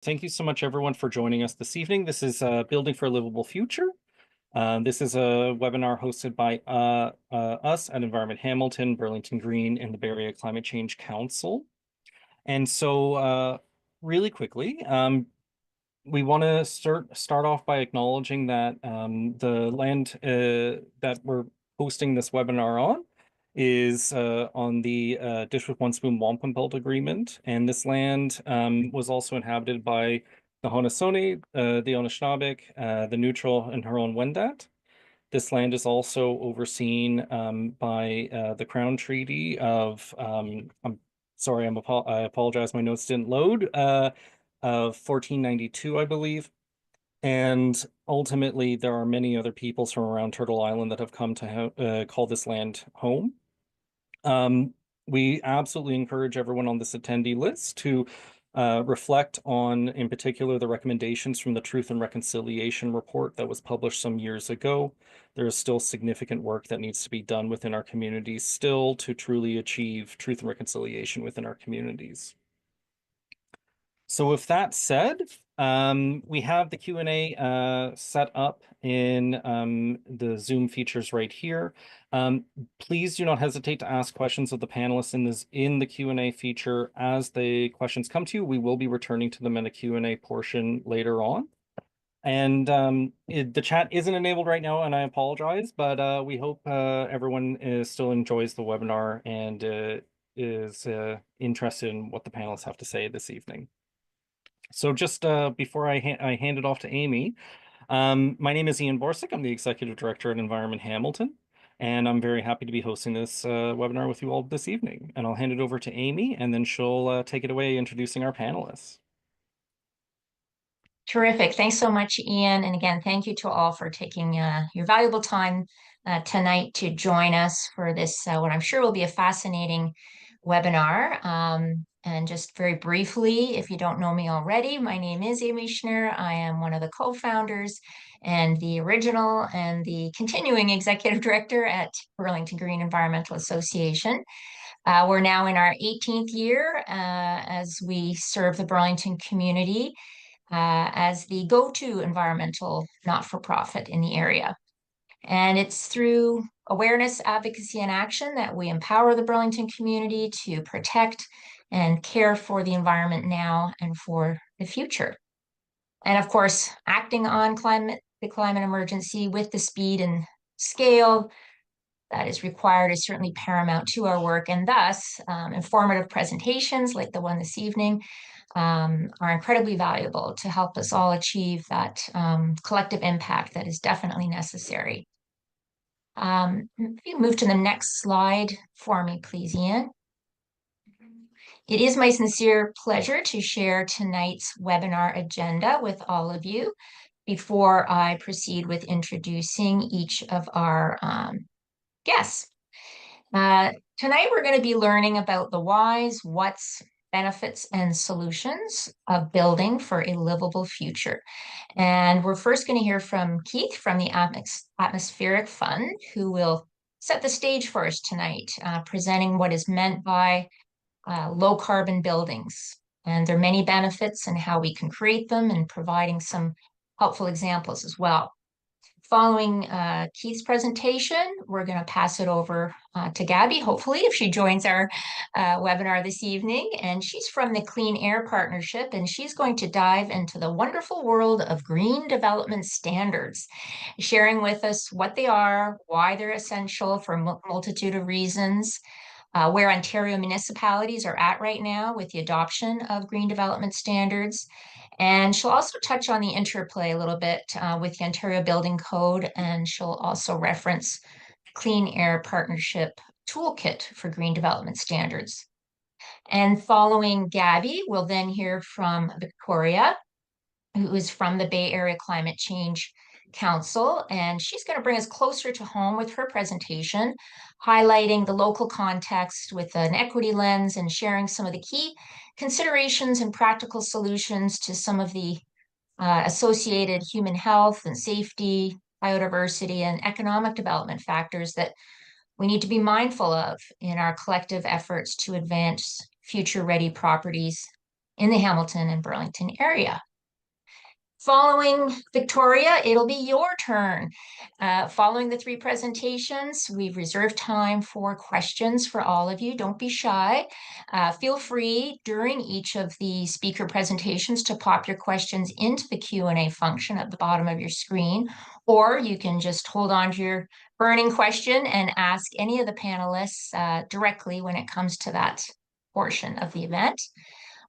Thank you so much, everyone, for joining us this evening. This is Building for a Livable Future. This is a webinar hosted by us at Environment Hamilton, Burlington Green, and the Bay Area Climate Change Council. And so really quickly, we want to start off by acknowledging that the land that we're hosting this webinar on is on the Dish with One Spoon Wampum Belt Agreement, and this land was also inhabited by the Haudenosaunee, the Anishinaabeg, the Neutral, and Huron-Wendat. This land is also overseen by the Crown Treaty of, I'm sorry, I apologize, my notes didn't load, of 1492, I believe. And ultimately, there are many other peoples from around Turtle Island that have come to call this land home. We absolutely encourage everyone on this attendee list to reflect on, in particular, the recommendations from the Truth and Reconciliation report that was published some years ago. There is still significant work that needs to be done within our communities still to truly achieve truth and reconciliation within our communities. So with that said, we have the Q&A set up in the Zoom features right here. Please do not hesitate to ask questions of the panelists in the Q&A feature. As the questions come to you, we will be returning to them in a Q&A portion later on. And the chat isn't enabled right now, and I apologize, but we hope everyone still enjoys the webinar and is interested in what the panelists have to say this evening. So just before I hand it off to Amy, my name is Ian Borsick. I'm the Executive Director at Environment Hamilton, and I'm very happy to be hosting this webinar with you all this evening. And I'll hand it over to Amy, and then she'll take it away introducing our panelists. Terrific. Thanks so much, Ian. And again, thank you to all for taking your valuable time tonight to join us for this, what I'm sure will be a fascinating webinar. And just very briefly, if you don't know me already, my name is Amy Schnur. I am one of the co-founders and the original and the continuing executive director at Burlington Green Environmental Association. We're now in our 18th year as we serve the Burlington community as the go-to environmental not-for-profit in the area. And it's through awareness, advocacy, and action that we empower the Burlington community to protect and care for the environment now and for the future. And of course, acting on the climate emergency with the speed and scale that is required is certainly paramount to our work. And thus, informative presentations like the one this evening are incredibly valuable to help us all achieve that collective impact that is definitely necessary. If you move to the next slide for me, please, Ian. It is my sincere pleasure to share tonight's webinar agenda with all of you before I proceed with introducing each of our guests. Tonight, we're going to be learning about the whys, what's, benefits, and solutions of building for a livable future. And we're first going to hear from Keith from the Atmospheric Fund, who will set the stage for us tonight, presenting what is meant by low carbon buildings and their many benefits and how we can create them, and providing some helpful examples as well. Following Keith's presentation, we're going to pass it over to Gaby, hopefully, if she joins our webinar this evening. And she's from the Clean Air Partnership, and she's going to dive into the wonderful world of green development standards, sharing with us what they are, why they're essential for a multitude of reasons, where Ontario municipalities are at right now with the adoption of green development standards. And she'll also touch on the interplay a little bit with the Ontario Building Code, and she'll also reference Clean Air Partnership Toolkit for Green Development Standards. And following Gaby, we'll then hear from Victoria, who is from the Bay Area Climate Change Council, and she's going to bring us closer to home with her presentation, highlighting the local context with an equity lens and sharing some of the key considerations and practical solutions to some of the associated human health and safety, biodiversity, and economic development factors that we need to be mindful of in our collective efforts to advance future-ready properties in the Hamilton and Burlington area. Following Victoria, it'll be your turn. Following the three presentations, we've reserved time for questions for all of you. Don't be shy. Feel free during each of the speaker presentations to pop your questions into the Q&A function at the bottom of your screen, or you can just hold on to your burning question and ask any of the panelists directly when it comes to that portion of the event.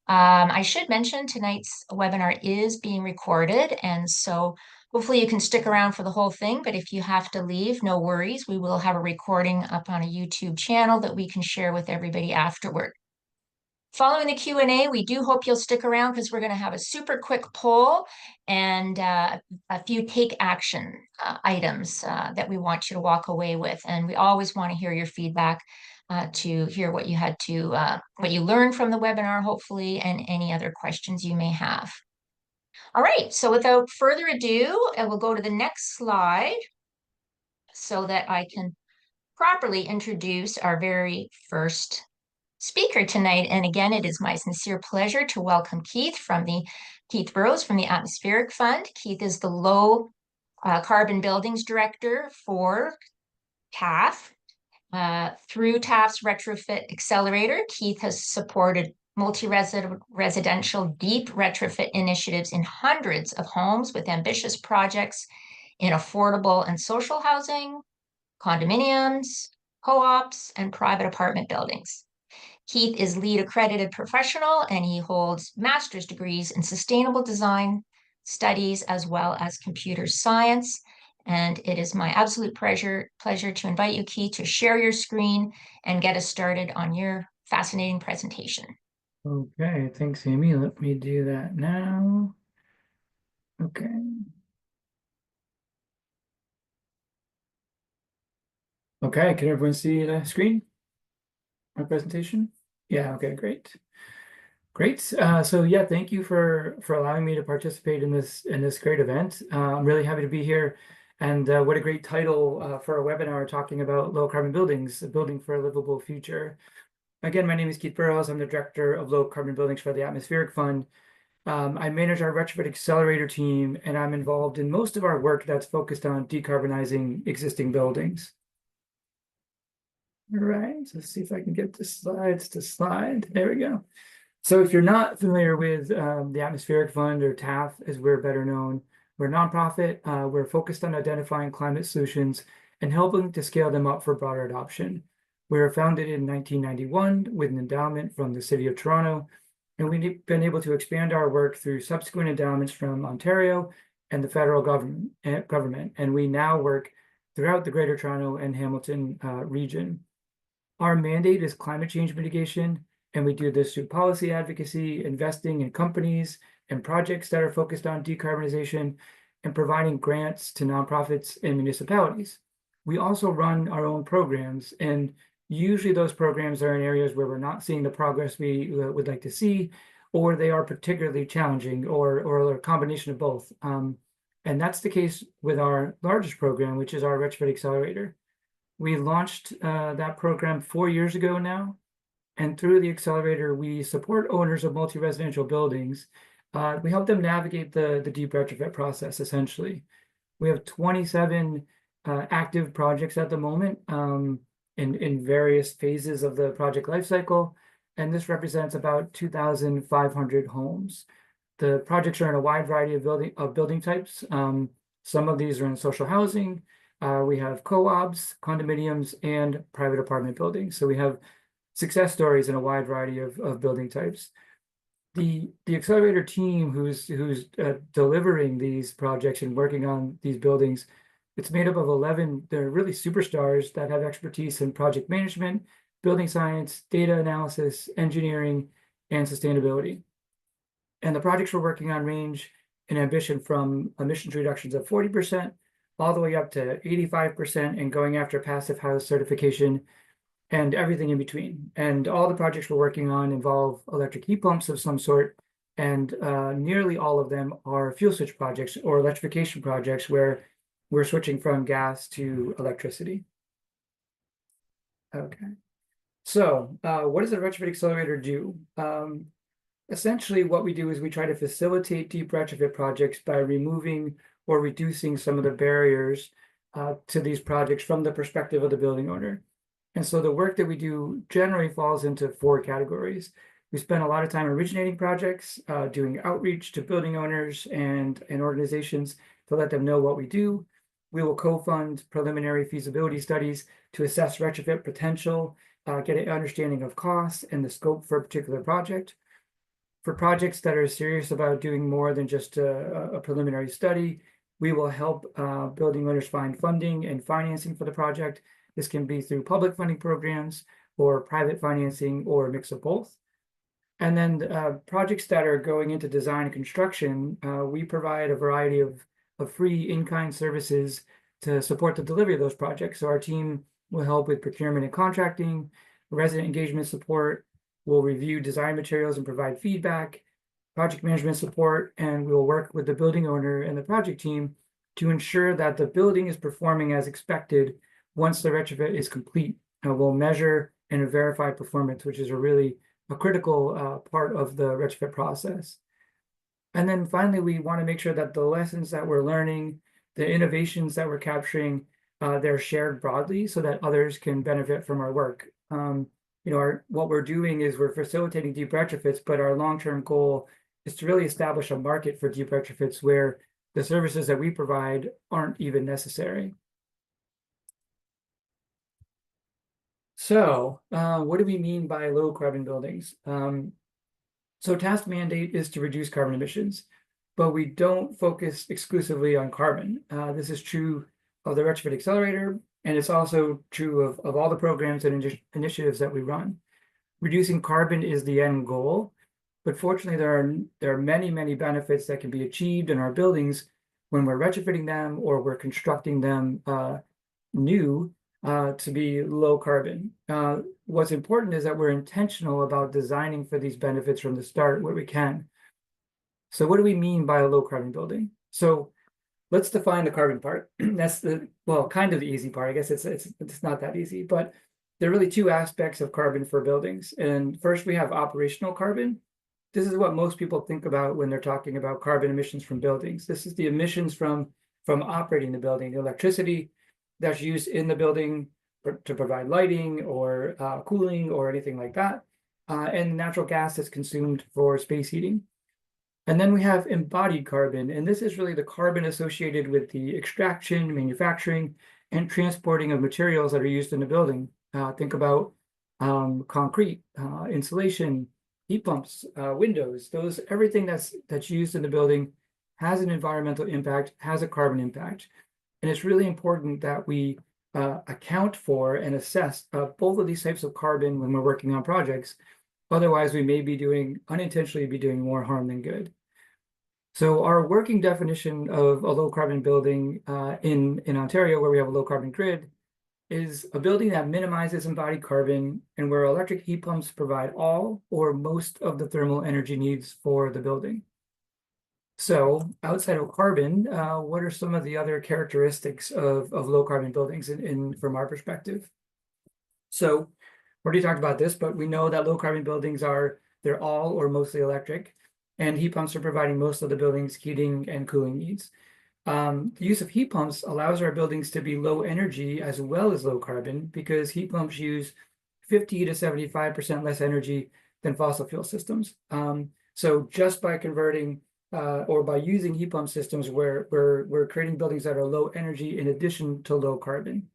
I should mention tonight's webinar is being recorded, and so hopefully you can stick around for the whole thing, but if you have to leave, no worries. We will have a recording up on a YouTube channel that we can share with everybody afterward. Following the Q&A, we do hope you'll stick around because we're going to have a super quick poll and a few take action items that we want you to walk away with. And we always want to hear your feedback to hear what you had to, what you learned from the webinar, hopefully, and any other questions you may have. All right, so without further ado, I will go to the next slide so that I can properly introduce our very first speaker tonight. And again, it is my sincere pleasure to welcome Keith Burrows from the Atmospheric Fund. Keith is the low carbon buildings director for TAF. Through TAF's retrofit accelerator, Keith has supported multi-residential deep retrofit initiatives in hundreds of homes with ambitious projects in affordable and social housing, condominiums, co-ops, and private apartment buildings. Keith is LEED accredited professional, and he holds master's degrees in sustainable design studies as well as computer science. And it is my absolute pleasure to invite you, Keith, to share your screen and get us started on your fascinating presentation. Okay, thanks, Amy. Let me do that now. Okay. Okay, can everyone see the screen? My presentation? Yeah, okay, great. Great. So yeah, thank you for allowing me to participate in this great event. I'm really happy to be here. And what a great title for a webinar talking about low carbon buildings, building for a livable future. Again, my name is Keith Burrows. I'm the Director of Low Carbon Buildings for the Atmospheric Fund. I manage our retrofit accelerator team, and I'm involved in most of our work that's focused on decarbonizing existing buildings. All right, so let's see if I can get the slides to slide. There we go. So if you're not familiar with the Atmospheric Fund, or TAF as we're better known, we're a nonprofit. We're focused on identifying climate solutions and helping to scale them up for broader adoption. We were founded in 1991 with an endowment from the City of Toronto, and we've been able to expand our work through subsequent endowments from Ontario and the federal government. And we now work throughout the Greater Toronto and Hamilton region. Our mandate is climate change mitigation, and we do this through policy advocacy, investing in companies and projects that are focused on decarbonization, and providing grants to nonprofits and municipalities. We also run our own programs, and usually those programs are in areas where we're not seeing the progress we would like to see, or they are particularly challenging, or a combination of both. And that's the case with our largest program, which is our Retrofit Accelerator. We launched that program 4 years ago now, and through the accelerator, we support owners of multi-residential buildings. We help them navigate the deep retrofit process, essentially. We have 27 active projects at the moment in various phases of the project lifecycle, and this represents about 2,500 homes. The projects are in a wide variety of building types. Some of these are in social housing. We have co-ops, condominiums, and private apartment buildings. So we have success stories in a wide variety of building types. The accelerator team who's delivering these projects and working on these buildings, it's made up of 11. They're really superstars that have expertise in project management, building science, data analysis, engineering, and sustainability. And the projects we're working on range in ambition from emissions reductions of 40% all the way up to 85% and going after passive house certification and everything in between. And all the projects we're working on involve electric heat pumps of some sort, and nearly all of them are fuel switch projects or electrification projects where we're switching from gas to electricity. Okay, so what does the Retrofit Accelerator do? essentially what we do is we try to facilitate deep retrofit projects by removing or reducing some of the barriers to these projects from the perspective of the building owner. And so the work that we do generally falls into 4 categories. We spend a lot of time originating projects, doing outreach to building owners and organizations to let them know what we do. We will co-fund preliminary feasibility studies to assess retrofit potential, get an understanding of costs and the scope for a particular project. For projects that are serious about doing more than just a preliminary study, we will help building owners find funding and financing for the project. This can be through public funding programs or private financing or a mix of both. And then projects that are going into design and construction, we provide a variety of free in-kind services to support the delivery of those projects. So our team will help with procurement and contracting, resident engagement support, we'll review design materials and provide feedback, project management support, and we'll work with the building owner and the project team to ensure that the building is performing as expected once the retrofit is complete. We'll measure and verify performance, which is a critical part of the retrofit process. And then finally, we want to make sure that the lessons that we're learning, the innovations that we're capturing, they're shared broadly so that others can benefit from our work. What we're doing is we're facilitating deep retrofits, but our long-term goal is to really establish a market for deep retrofits where the services that we provide aren't even necessary. So what do we mean by low carbon buildings? So task mandate is to reduce carbon emissions, but we don't focus exclusively on carbon. This is true of the Retrofit Accelerator, and it's also true of all the programs and initiatives that we run. Reducing carbon is the end goal, but fortunately there are many, many benefits that can be achieved in our buildings when we're retrofitting them or we're constructing them new to be low carbon. What's important is that we're intentional about designing for these benefits from the start where we can. So what do we mean by a low carbon building? So let's define the carbon part. That's kind of the easy part. I guess it's not that easy, but there are really 2 aspects of carbon for buildings. And first we have operational carbon. This is what most people think about when they're talking about carbon emissions from buildings. This is the emissions from operating the building, the electricity that's used in the building to provide lighting or cooling or anything like that, and natural gas that's consumed for space heating. And then we have embodied carbon, and this is really the carbon associated with the extraction, manufacturing, and transporting of materials that are used in the building. Think about concrete, insulation, heat pumps, windows. Everything that's used in the building has an environmental impact, has a carbon impact. And it's really important that we account for and assess both of these types of carbon when we're working on projects. Otherwise, we may be unintentionally doing more harm than good. So our working definition of a low carbon building in Ontario, where we have a low carbon grid, is a building that minimizes embodied carbon and where electric heat pumps provide all or most of the thermal energy needs for the building. So outside of carbon, what are some of the other characteristics of low carbon buildings from our perspective? So we already talked about this, but we know that low carbon buildings they're all or mostly electric, and heat pumps are providing most of the building's heating and cooling needs. The use of heat pumps allows our buildings to be low energy as well as low carbon because heat pumps use 50 to 75% less energy than fossil fuel systems. So just by converting or by using heat pump systems, we're creating buildings that are low energy in addition to low carbon.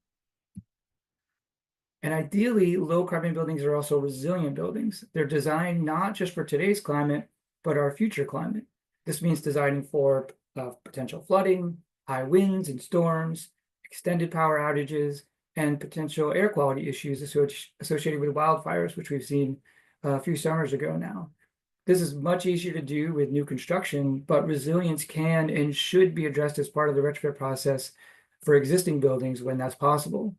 And ideally, low carbon buildings are also resilient buildings. They're designed not just for today's climate, but our future climate. This means designing for potential flooding, high winds and storms, extended power outages, and potential air quality issues associated with wildfires, which we've seen a few summers ago now. This is much easier to do with new construction, but resilience can and should be addressed as part of the retrofit process for existing buildings when that's possible.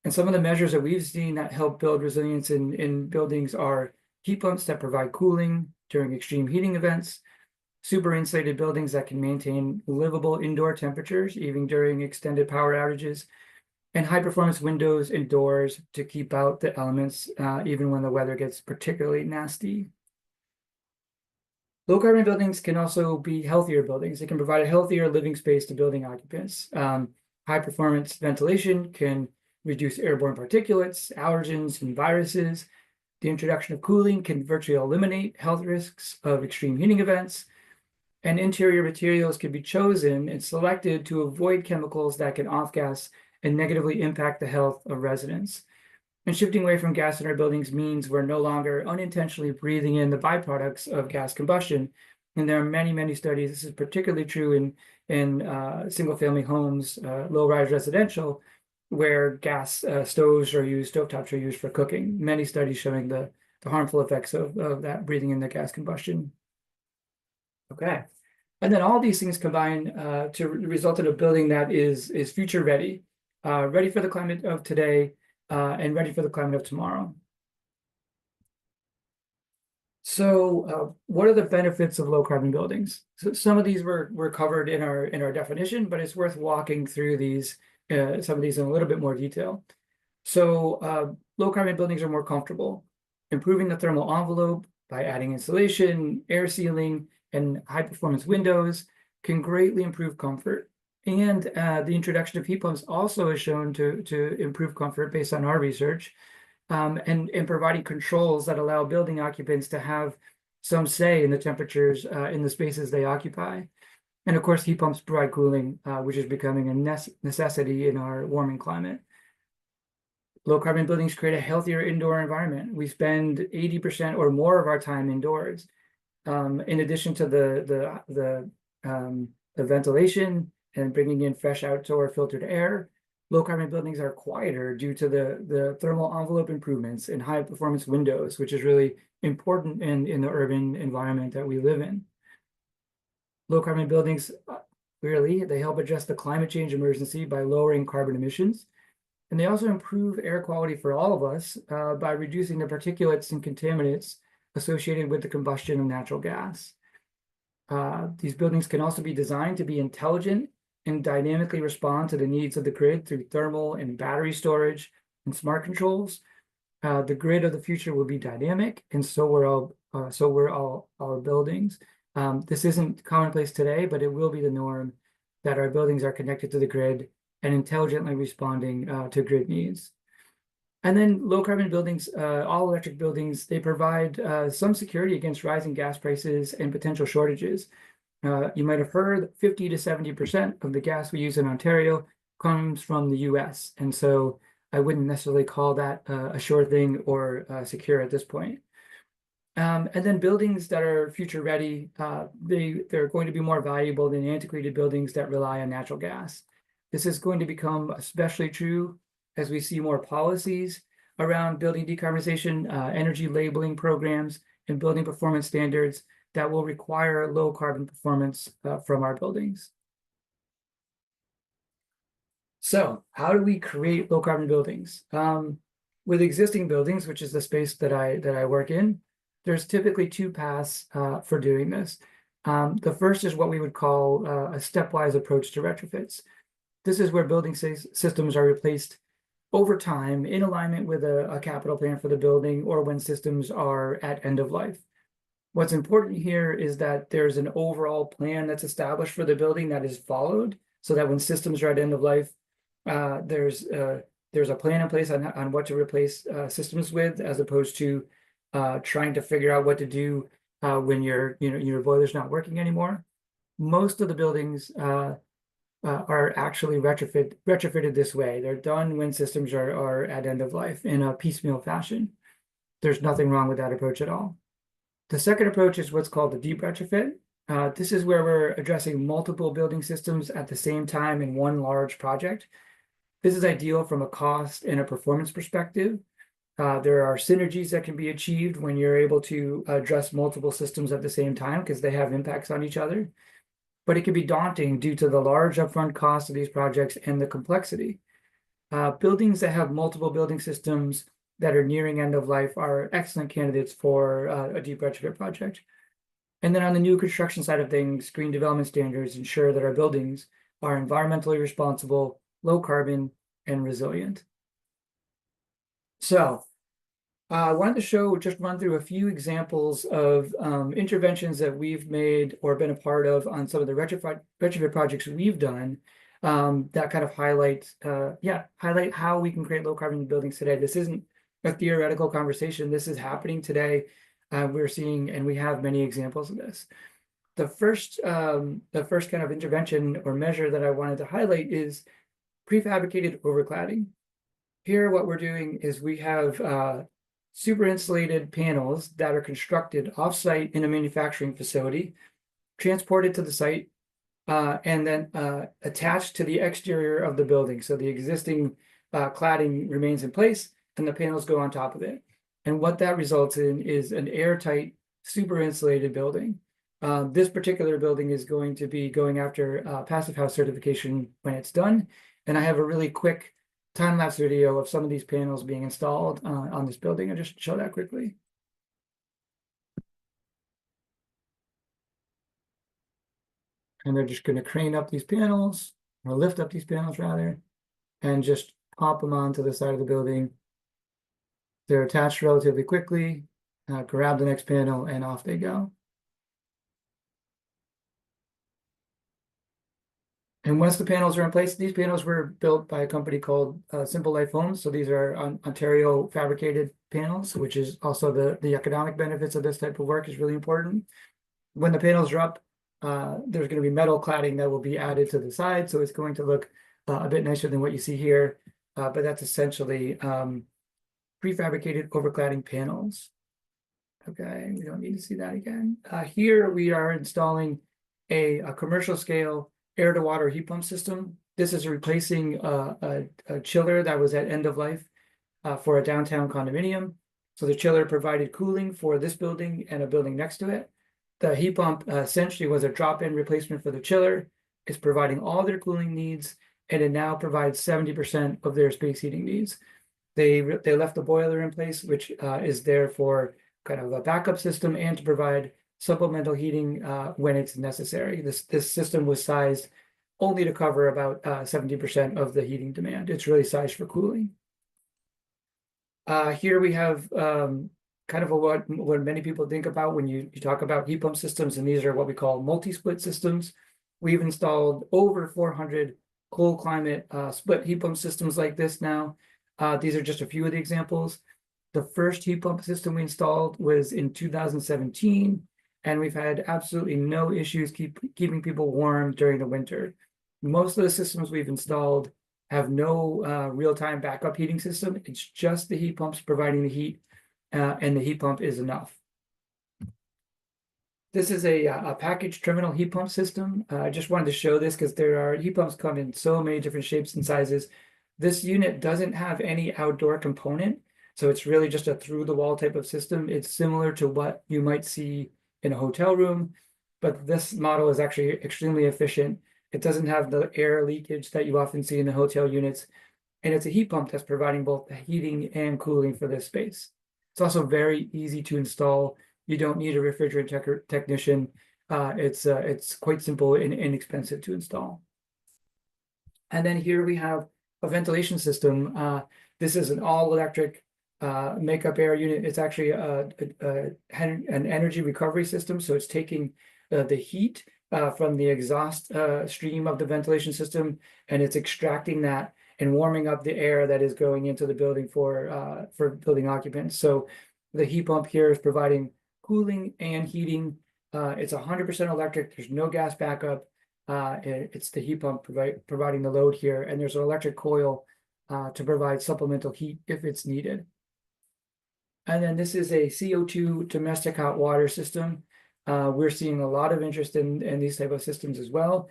And some of the measures that we've seen that help build resilience in buildings are heat pumps that provide cooling during extreme heating events, super insulated buildings that can maintain livable indoor temperatures even during extended power outages, and high performance windows and doors to keep out the elements even when the weather gets particularly nasty. Low carbon buildings can also be healthier buildings. They can provide a healthier living space to building occupants. High performance ventilation can reduce airborne particulates, allergens, and viruses. The introduction of cooling can virtually eliminate health risks of extreme heating events. And interior materials can be chosen and selected to avoid chemicals that can off-gas and negatively impact the health of residents. And shifting away from gas in our buildings means we're no longer unintentionally breathing in the byproducts of gas combustion. And there are many, many studies. This is particularly true in single-family homes, low-rise residential, where gas stoves are used, stovetops are used for cooking. Many studies showing the harmful effects of that breathing in the gas combustion. Okay. And then all these things combine to result in a building that is future ready, ready for the climate of today, and ready for the climate of tomorrow. So what are the benefits of low carbon buildings? So some of these were covered in our definition, but it's worth walking through these some of these in a little bit more detail. So low carbon buildings are more comfortable, improving the thermal envelope by adding insulation, air sealing, and high performance windows can greatly improve comfort. And the introduction of heat pumps also is shown to improve comfort based on our research, and providing controls that allow building occupants to have some say in the temperatures in the spaces they occupy. And of course, heat pumps provide cooling, which is becoming a necessity in our warming climate. Low carbon buildings create a healthier indoor environment. We spend 80% or more of our time indoors. In addition to the ventilation and bringing in fresh outdoor filtered air, low carbon buildings are quieter due to the thermal envelope improvements and high performance windows, which is really important in the urban environment that we live in. Low carbon buildings, clearly, they help address the climate change emergency by lowering carbon emissions. And they also improve air quality for all of us by reducing the particulates and contaminants associated with the combustion of natural gas. These buildings can also be designed to be intelligent and dynamically respond to the needs of the grid through thermal and battery storage and smart controls. The grid of the future will be dynamic, and so will all our buildings. This isn't commonplace today, but it will be the norm that our buildings are connected to the grid and intelligently responding to grid needs. And then low carbon buildings, all electric buildings, they provide some security against rising gas prices and potential shortages. You might have heard 50 to 70% of the gas we use in Ontario comes from the US. And so I wouldn't necessarily call that a sure thing or secure at this point. And then buildings that are future ready, they're going to be more valuable than antiquated buildings that rely on natural gas. This is going to become especially true as we see more policies around building decarbonization, energy labeling programs, and building performance standards that will require low carbon performance from our buildings. So how do we create low carbon buildings? With existing buildings, which is the space that I work in, there's typically two paths for doing this. The first is what we would call a stepwise approach to retrofits. This is where building systems are replaced over time in alignment with a capital plan for the building or when systems are at end of life. What's important here is that there's an overall plan that's established for the building that is followed, so that when systems are at end of life, there's a plan in place on what to replace systems with, as opposed to trying to figure out what to do when your boiler's not working anymore. Most of the buildings are actually retrofitted this way. They're done when systems are at end of life in a piecemeal fashion. There's nothing wrong with that approach at all. The second approach is what's called the deep retrofit. This is where we're addressing multiple building systems at the same time in one large project. This is ideal from a cost and a performance perspective. There are synergies that can be achieved when you're able to address multiple systems at the same time because they have impacts on each other. But it can be daunting due to the large upfront costs of these projects and the complexity. Buildings that have multiple building systems that are nearing end of life are excellent candidates for a deep retrofit project. And then on the new construction side of things, green development standards ensure that our buildings are environmentally responsible, low carbon, and resilient. So I wanted to just run through a few examples of interventions that we've made or been a part of on some of the retrofit projects we've done that kind of highlight how we can create low carbon buildings today. This isn't a theoretical conversation. This is happening today. We're seeing, and we have many examples of this. The first kind of intervention or measure that I wanted to highlight is prefabricated overcladding. Here, what we're doing is we have super insulated panels that are constructed off-site in a manufacturing facility, transported to the site, and then attached to the exterior of the building. So the existing cladding remains in place and the panels go on top of it. And what that results in is an airtight, super insulated building. This particular building is going to be going after Passive House certification when it's done. And I have a really quick time-lapse video of some of these panels being installed on this building. I'll just show that quickly. And they're just going to crane up these panels, or lift up these panels rather, and just pop them onto the side of the building. They're attached relatively quickly, grab the next panel, and off they go. And once the panels are in place, these panels were built by a company called Simple Life Homes. So these are Ontario fabricated panels, which is also the economic benefits of this type of work is really important. When the panels are up, there's going to be metal cladding that will be added to the side. So it's going to look a bit nicer than what you see here. But that's essentially prefabricated overcladding panels. Okay, we don't need to see that again. Here we are installing a commercial scale air-to-water heat pump system. This is replacing a chiller that was at end of life for a downtown condominium. So the chiller provided cooling for this building and a building next to it. The heat pump essentially was a drop-in replacement for the chiller. It's providing all their cooling needs, and it now provides 70% of their space heating needs. They left the boiler in place, which is there for kind of a backup system and to provide supplemental heating when it's necessary. This system was sized only to cover about 70% of the heating demand. It's really sized for cooling. Here we have kind of what many people think about when you talk about heat pump systems, and these are what we call multi-split systems. We've installed over 400 cold climate split heat pump systems like this now. These are just a few of the examples. The first heat pump system we installed was in 2017. And we've had absolutely no issues keeping people warm during the winter. Most of the systems we've installed have no real-time backup heating system. It's just the heat pumps providing the heat, and the heat pump is enough. This is a packaged terminal heat pump system. I just wanted to show this because heat pumps come in so many different shapes and sizes. This unit doesn't have any outdoor component, so it's really just a through-the-wall type of system. It's similar to what you might see in a hotel room, but this model is actually extremely efficient. It doesn't have the air leakage that you often see in the hotel units, and it's a heat pump that's providing both the heating and cooling for this space. It's also very easy to install. You don't need a refrigerant technician. It's quite simple and inexpensive to install. And then here we have a ventilation system. This is an all-electric makeup air unit. It's actually an energy recovery system. So it's taking the heat from the exhaust stream of the ventilation system, and it's extracting that and warming up the air that is going into the building for building occupants. So the heat pump here is providing cooling and heating. It's 100% electric. There's no gas backup. It's the heat pump providing the load here, and there's an electric coil to provide supplemental heat if it's needed. And then this is a CO2 domestic hot water system. We're seeing a lot of interest in these type of systems as well.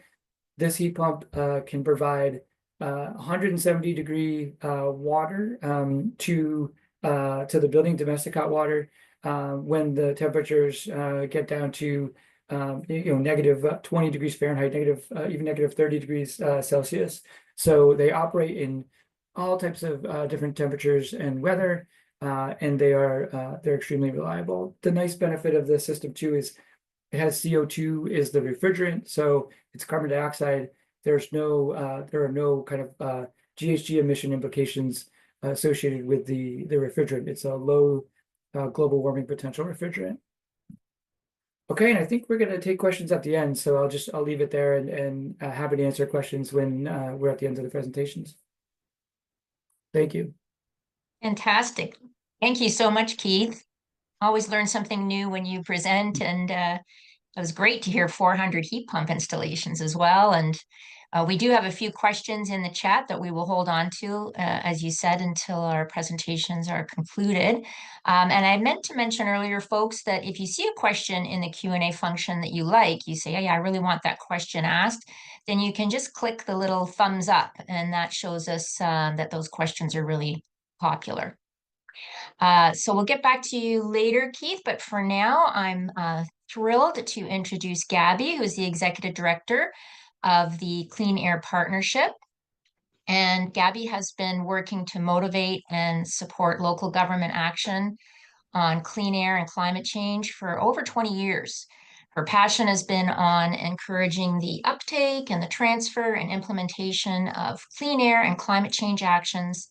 This heat pump can provide 170-degree water to the building, domestic hot water, when the temperatures get down to negative 20 degrees Fahrenheit, even negative 30 degrees Celsius. So they operate in all types of different temperatures and weather. And they're extremely reliable. The nice benefit of this system too is it has CO2 is the refrigerant, so it's carbon dioxide. There are no kind of GHG emission implications associated with the refrigerant. It's a low global warming potential refrigerant. Okay, and I think we're going to take questions at the end, so I'll leave it there and happy to answer questions when we're at the end of the presentations. Thank you. Fantastic. Thank you so much, Keith. Always learn something new when you present, and it was great to hear 400 heat pump installations as well. And we do have a few questions in the chat that we will hold on to, as you said, until our presentations are concluded. And I meant to mention earlier, folks, that if you see a question in the Q&A function that you like, you say, hey, I really want that question asked, then you can just click the little thumbs up, and that shows us that those questions are really popular. So we'll get back to you later, Keith, but for now, I'm thrilled to introduce Gaby, who is the Executive Director of the Clean Air Partnership. And Gaby has been working to motivate and support local government action on clean air and climate change for over 20 years. Her passion has been on encouraging the uptake and the transfer and implementation of clean air and climate change actions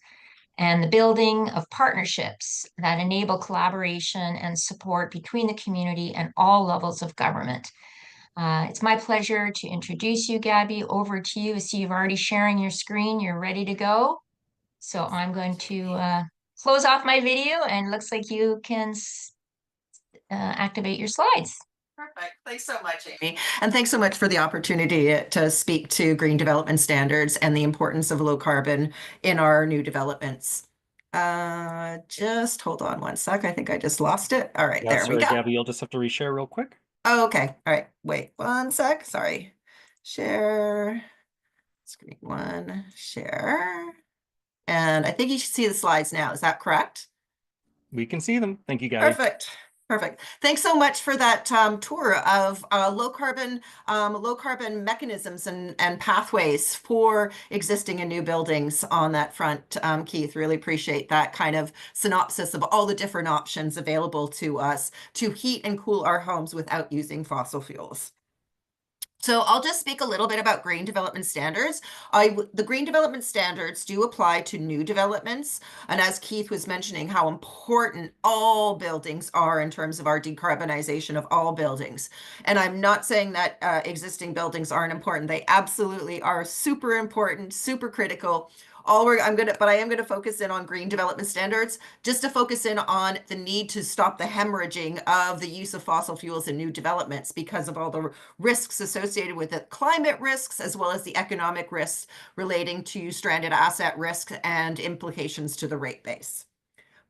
and the building of partnerships that enable collaboration and support between the community and all levels of government. It's my pleasure to introduce you, Gaby. Over to you. I see you've already sharing your screen. You're ready to go. So I'm going to close off my video, and looks like you can activate your slides. Perfect. Thanks so much, Amy. And thanks so much for the opportunity to speak to green development standards and the importance of low carbon in our new developments. Just hold on one sec. I think I just lost it. All right, Yeah, there we sorry, go. Gaby, you'll just have to reshare real quick. Oh, okay. All right. Wait one sec. Sorry. Share. Screen one. Share. And I think you should see the slides now. Is that correct? We can see them. Thank you, Gaby. Perfect. Perfect. Thanks so much for that tour of low carbon mechanisms and pathways for existing and new buildings on that front, Keith. Really appreciate that kind of synopsis of all the different options available to us to heat and cool our homes without using fossil fuels. So I'll just speak a little bit about green development standards. The green development standards do apply to new developments. And as Keith was mentioning, how important all buildings are in terms of our decarbonization of all buildings. And I'm not saying that existing buildings aren't important. They absolutely are super important, super critical. But I am gonna focus in on green development standards, just to focus in on the need to stop the hemorrhaging of the use of fossil fuels in new developments because of all the risks associated with it, climate risks, as well as the economic risks relating to stranded asset risk and implications to the rate base.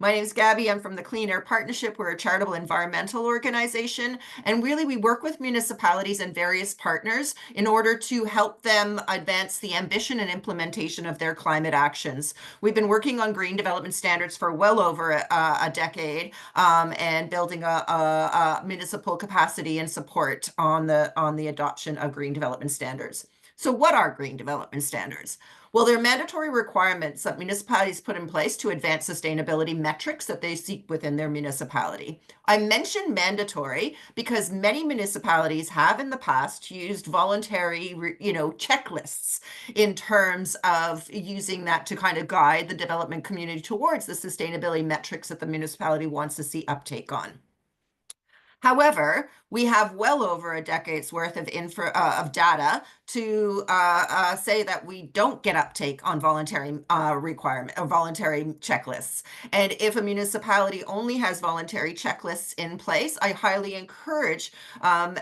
My name is Gaby. I'm from the Clean Air Partnership. We're a charitable environmental organization. And really, we work with municipalities and various partners in order to help them advance the ambition and implementation of their climate actions. We've been working on green development standards for well over a decade and building a municipal capacity and support on the adoption of green development standards. So what are green development standards? Well, they're mandatory requirements that municipalities put in place to advance sustainability metrics that they seek within their municipality. I mention mandatory because many municipalities have in the past used voluntary, checklists in terms of using that to kind of guide the development community towards the sustainability metrics that the municipality wants to see uptake on. However, we have well over a decade's worth of data to say that we don't get uptake on voluntary requirement or voluntary checklists. And if a municipality only has voluntary checklists in place, I highly encourage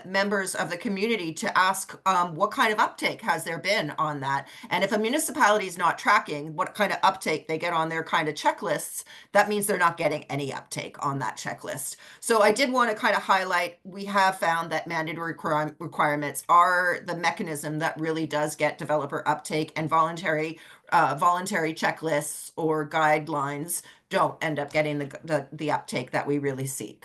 members of the community to ask what kind of uptake has there been on that. And if a municipality is not tracking what kind of uptake they get on their kind of checklists, that means they're not getting any uptake on that checklist. So I did want to kind of highlight, we have found that mandatory requirements are the mechanism that really does get developer uptake, and voluntary checklists or guidelines don't end up getting the uptake that we really seek.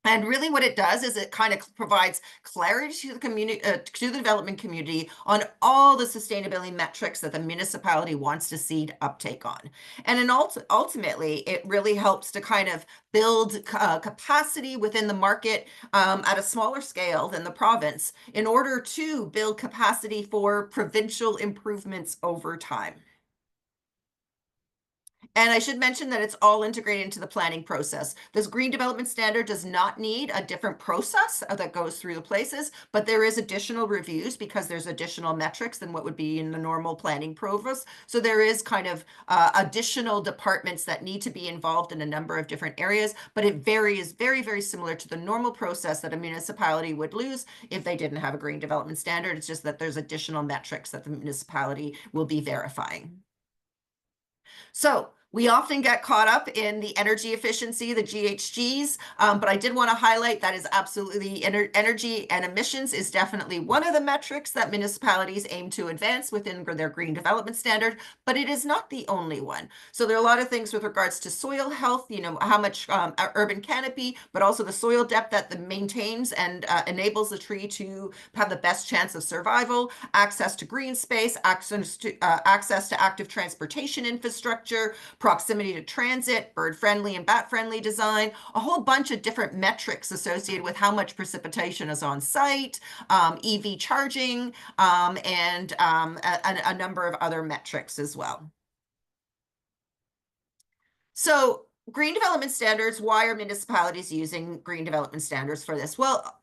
And really what it does is it kind of provides clarity to the community, to the development community on all the sustainability metrics that the municipality wants to see uptake on. And then ultimately, it really helps to kind of build capacity within the market at a smaller scale than the province in order to build capacity for provincial improvements over time. And I should mention that it's all integrated into the planning process. This green development standard does not need a different process that goes through the places, but there is additional reviews because there's additional metrics than what would be in the normal planning process. So there is kind of additional departments that need to be involved in a number of different areas, but it varies very, very similar to the normal process that a municipality would lose if they didn't have a green development standard. It's just that there's additional metrics that the municipality will be verifying. So we often get caught up in the energy efficiency, the GHGs, but I did want to highlight that is absolutely energy and emissions is definitely one of the metrics that municipalities aim to advance within their green development standard, but it is not the only one. So there are a lot of things with regards to soil health, you know, how much urban canopy, but also the soil depth that maintains and enables the tree to have the best chance of survival, access to green space, access to active transportation infrastructure, proximity to transit, bird-friendly and bat-friendly design, a whole bunch of different metrics associated with how much precipitation is on site, EV charging, and a number of other metrics as well. So green development standards, why are municipalities using green development standards for this? Well,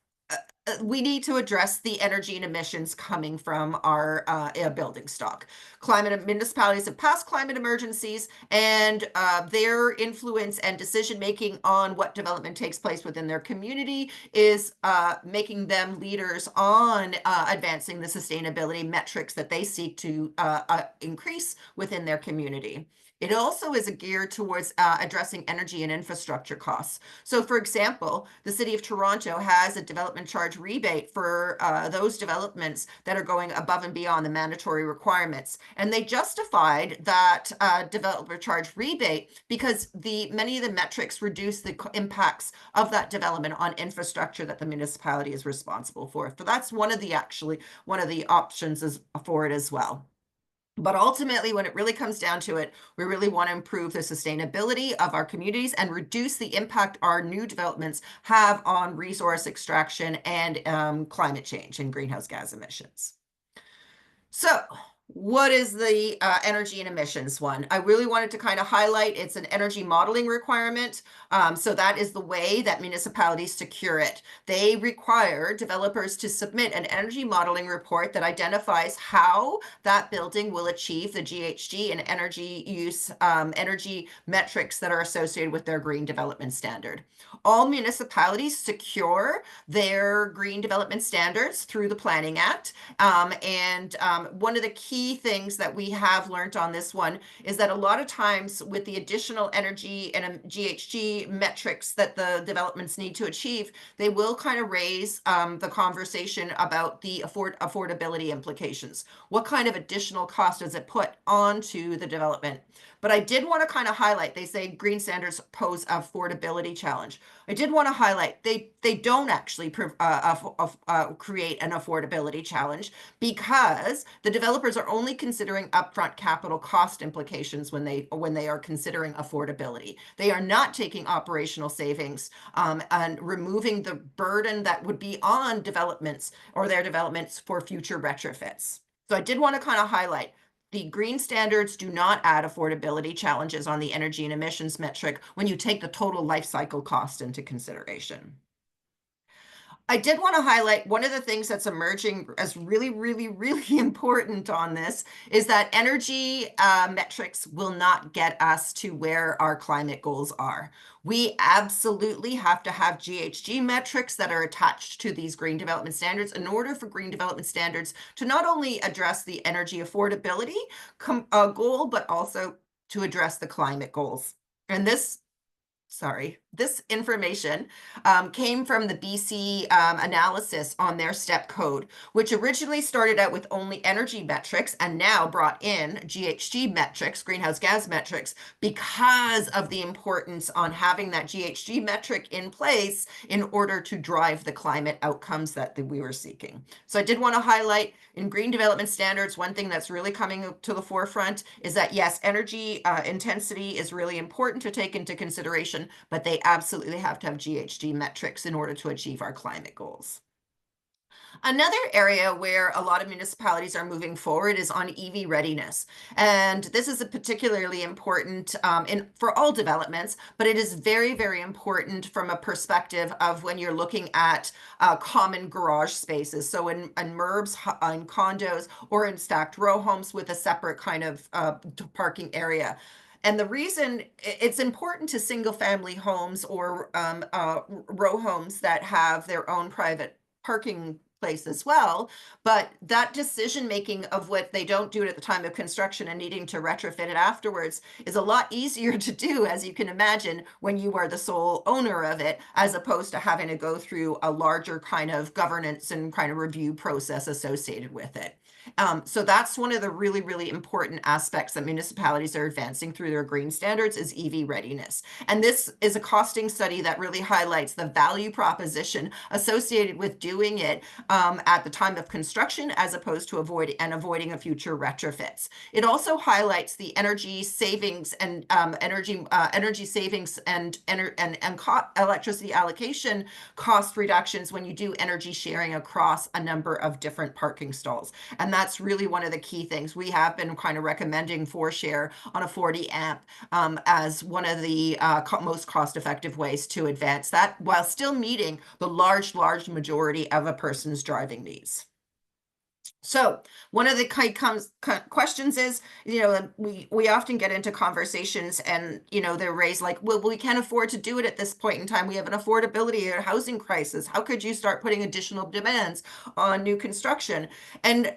we need to address the energy and emissions coming from our building stock. Municipalities have passed climate emergencies, and their influence and decision-making on what development takes place within their community is making them leaders on advancing the sustainability metrics that they seek to increase within their community. It also is geared towards addressing energy and infrastructure costs. So for example, the City of Toronto has a development charge rebate for those developments that are going above and beyond the mandatory requirements. And they justified that developer charge rebate because many of the metrics reduce the impacts of that development on infrastructure that the municipality is responsible for. So that's one of the options for it as well. But ultimately, when it really comes down to it, we really want to improve the sustainability of our communities and reduce the impact our new developments have on resource extraction and climate change and greenhouse gas emissions. So what is the energy and emissions one? I really wanted to kind of highlight it's an energy modeling requirement. So that is the way that municipalities secure it. They require developers to submit an energy modeling report that identifies how that building will achieve the GHG and energy use, energy metrics that are associated with their green development standard. All municipalities secure their green development standards through the Planning Act. One of the key things that we have learned on this one is that a lot of times with the additional energy and GHG metrics that the developments need to achieve, they will kind of raise the conversation about the affordability implications. What kind of additional cost does it put onto the development? But I did want to kind of highlight, they say green standards pose an affordability challenge. I did want to highlight they don't actually create an affordability challenge because the developers are only considering upfront capital cost implications when they are considering affordability. They are not taking operational savings and removing the burden that would be on developments or their developments for future retrofits. So I did want to kind of highlight the green standards do not add affordability challenges on the energy and emissions metric when you take the total life cycle cost into consideration. I did want to highlight one of the things that's emerging as really, really, really important on this is that energy metrics will not get us to where our climate goals are. We absolutely have to have GHG metrics that are attached to these green development standards in order for green development standards to not only address the energy affordability goal, but also to address the climate goals. And this information came from the BC analysis on their STEP code, which originally started out with only energy metrics and now brought in GHG metrics, greenhouse gas metrics, because of the importance on having that GHG metric in place in order to drive the climate outcomes that we were seeking. So I did want to highlight in green development standards, one thing that's really coming to the forefront is that yes, energy intensity is really important to take into consideration, but they absolutely have to have GHG metrics in order to achieve our climate goals. Another area where a lot of municipalities are moving forward is on EV readiness. And this is a particularly important for all developments, but it is very, very important from a perspective of when you're looking at common garage spaces. So in MURBs, in condos, or in stacked row homes with a separate kind of parking area. And the reason it's important to single family homes or row homes that have their own private parking place as well, but that decision making of what they don't do it at the time of construction and needing to retrofit it afterwards is a lot easier to do, as you can imagine, when you are the sole owner of it, as opposed to having to go through a larger kind of governance and kind of review process associated with it. So that's one of the really, really important aspects that municipalities are advancing through their green standards is EV readiness. And this is a costing study that really highlights the value proposition associated with doing it at the time of construction, as opposed to avoiding a future retrofits. It also highlights the energy savings and energy savings and electricity allocation cost reductions when you do energy sharing across a number of different parking stalls. And that's really one of the key things. We have been kind of recommending share on a 40 amp as one of the most cost-effective ways to advance that while still meeting the large majority of a person's driving needs. So one of the questions is, we often get into conversations and, they're raised like, well, we can't afford to do it at this point in time. We have an affordability or housing crisis. How could you start putting additional demands on new construction? And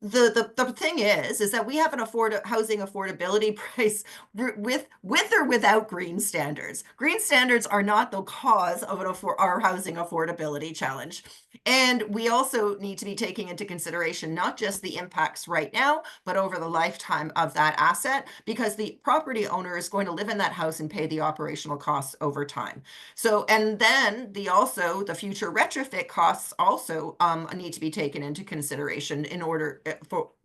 the thing is that we have an housing affordability price with or without green standards. Green standards are not the cause of our housing affordability challenge. And we also need to be taking into consideration not just the impacts right now, but over the lifetime of that asset, because the property owner is going to live in that house and pay the operational costs over time. So, and then the future retrofit costs also need to be taken into consideration in order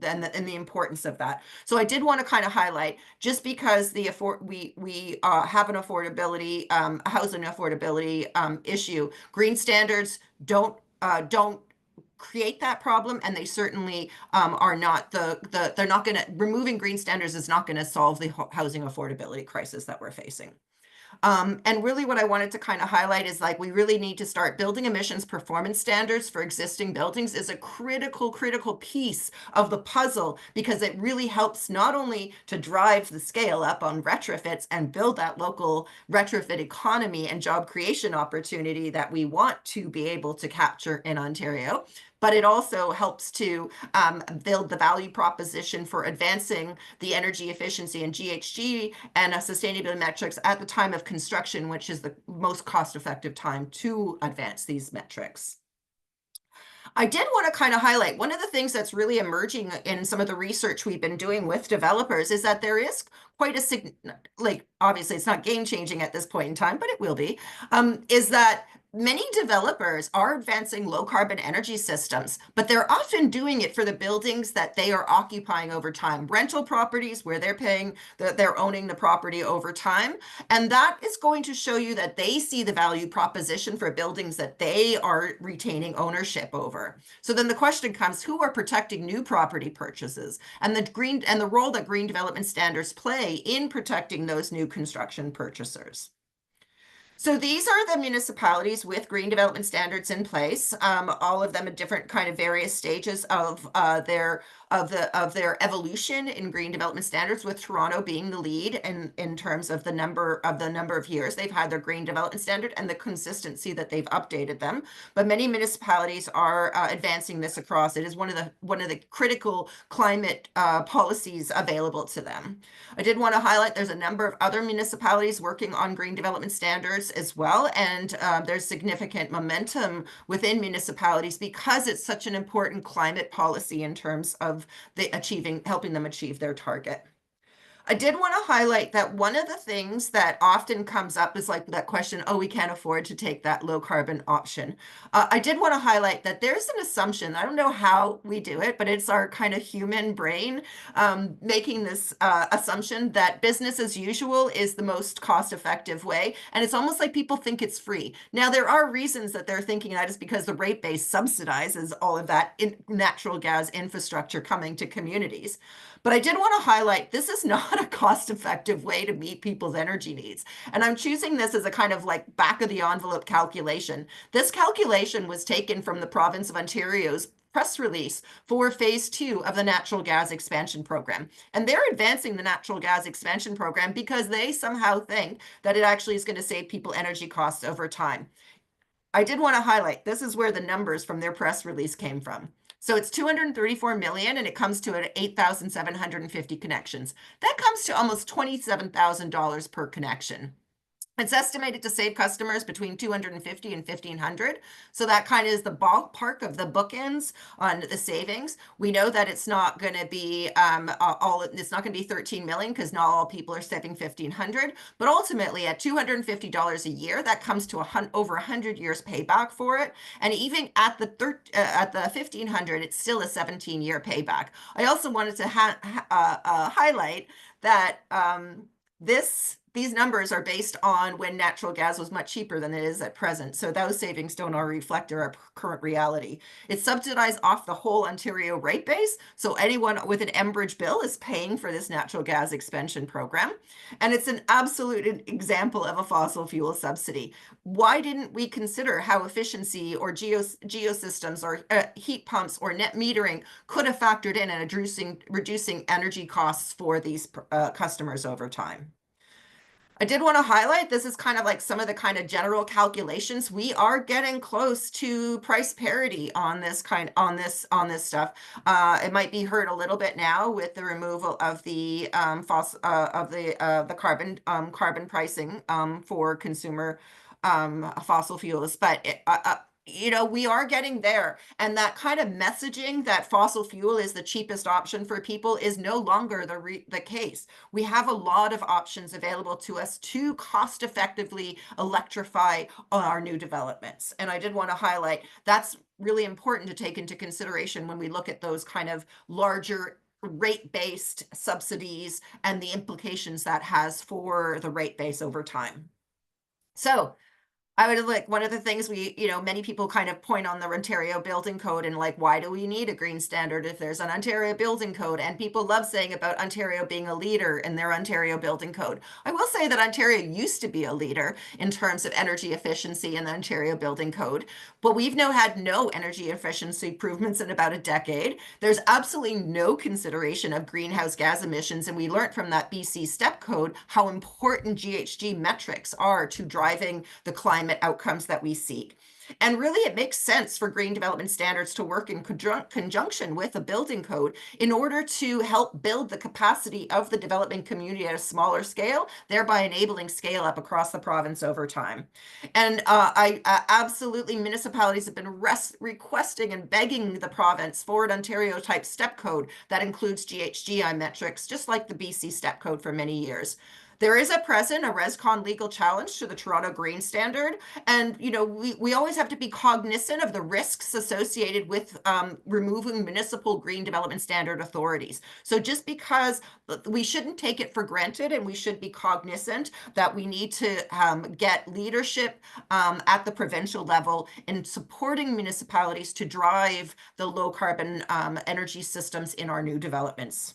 and the importance of that. So I did want to kind of highlight, just because we have an affordability, housing affordability issue, green standards don't create that problem, and they certainly are not they're not going to, removing green standards is not going to solve the housing affordability crisis that we're facing. And really what I wanted to kind of highlight is we really need to start building emissions performance standards for existing buildings is a critical piece of the puzzle, because it really helps not only to drive the scale up on retrofits and build that local retrofit economy and job creation opportunity that we want to be able to capture in Ontario, but it also helps to build the value proposition for advancing the energy efficiency and GHG and sustainability metrics at the time of construction, which is the most cost-effective time to advance these metrics. I did want to kind of highlight one of the things that's really emerging in some of the research we've been doing with developers is that there is quite a obviously it's not game changing at this point in time, but it will be, is that many developers are advancing low carbon energy systems, but they're often doing it for the buildings that they are occupying over time, rental properties where they're owning the property over time. And that is going to show you that they see the value proposition for buildings that they are retaining ownership over. So then the question comes, who are protecting new property purchases, and the role that green development standards play in protecting those new construction purchasers. So these are the municipalities with green development standards in place, all of them at different kind of various stages of their evolution in green development standards, with Toronto being the lead in terms of the number of years they've had their green development standard and the consistency that they've updated them. But many municipalities are advancing this across. It is one of the critical climate policies available to them. I did want to highlight there's a number of other municipalities working on green development standards as well, and there's significant momentum within municipalities because it's such an important climate policy in terms of helping them achieve their target. I did want to highlight that one of the things that often comes up is like that question, oh, we can't afford to take that low carbon option. I did want to highlight that there's an assumption, I don't know how we do it, but it's our kind of human brain making this assumption that business as usual is the most cost effective way. And it's almost like people think it's free. Now, there are reasons that they're thinking that is because the rate base subsidizes all of that natural gas infrastructure coming to communities. But I did want to highlight this is not a cost-effective way to meet people's energy needs. And I'm choosing this as a kind of like back of the envelope calculation. This calculation was taken from the province of Ontario's press release for phase 2 of the natural gas expansion program. And they're advancing the natural gas expansion program because they somehow think that it actually is going to save people energy costs over time. I did want to highlight, this is where the numbers from their press release came from. So it's 234 million and it comes to 8,750 connections. That comes to almost $27,000 per connection. It's estimated to save customers between $250 and $1,500. So that kind of is the ballpark of the bookends on the savings. We know that it's not going to be it's not going to be 13 million because not all people are saving 1,500. But ultimately, at $250 a year, that comes to over 100 years payback for it. And even at the 1,500, it's still a 17-year payback. I also wanted to highlight that these numbers are based on when natural gas was much cheaper than it is at present. So those savings don't already reflect our current reality. It's subsidized off the whole Ontario rate base. So anyone with an Enbridge bill is paying for this natural gas expansion program. And it's an absolute example of a fossil fuel subsidy. Why didn't we consider how efficiency or geosystems or heat pumps or net metering could have factored in and reducing energy costs for these customers over time? I did want to highlight, this is kind of like some of the kind of general calculations. We are getting close to price parity on this stuff. It might be hurt a little bit now with the removal of the carbon pricing for consumer fossil fuels, but we are getting there. And that kind of messaging that fossil fuel is the cheapest option for people is no longer the case. We have a lot of options available to us to cost effectively electrify our new developments. And I did want to highlight that's really important to take into consideration when we look at those kind of larger rate-based subsidies and the implications that has for the rate base over time. So I would like one of the things many people kind of point on the Ontario Building Code and like, why do we need a green standard if there's an Ontario Building Code? And people love saying about Ontario being a leader in their Ontario Building Code. I will say that Ontario used to be a leader in terms of energy efficiency in the Ontario Building Code, but we've now had no energy efficiency improvements in about a decade. There's absolutely no consideration of greenhouse gas emissions. And we learned from that BC STEP code how important GHG metrics are to driving the climate outcomes that we seek. And really, it makes sense for green development standards to work in conjunction with a building code in order to help build the capacity of the development community at a smaller scale, thereby enabling scale up across the province over time. And absolutely, municipalities have been requesting and begging the province for an Ontario type STEP code that includes GHGI metrics, just like the BC STEP code for many years. There is at present a ResCon legal challenge to the Toronto Green Standard. And, we always have to be cognizant of the risks associated with removing municipal green development standard authorities. So just because we shouldn't take it for granted, and we should be cognizant that we need to get leadership at the provincial level in supporting municipalities to drive the low carbon energy systems in our new developments.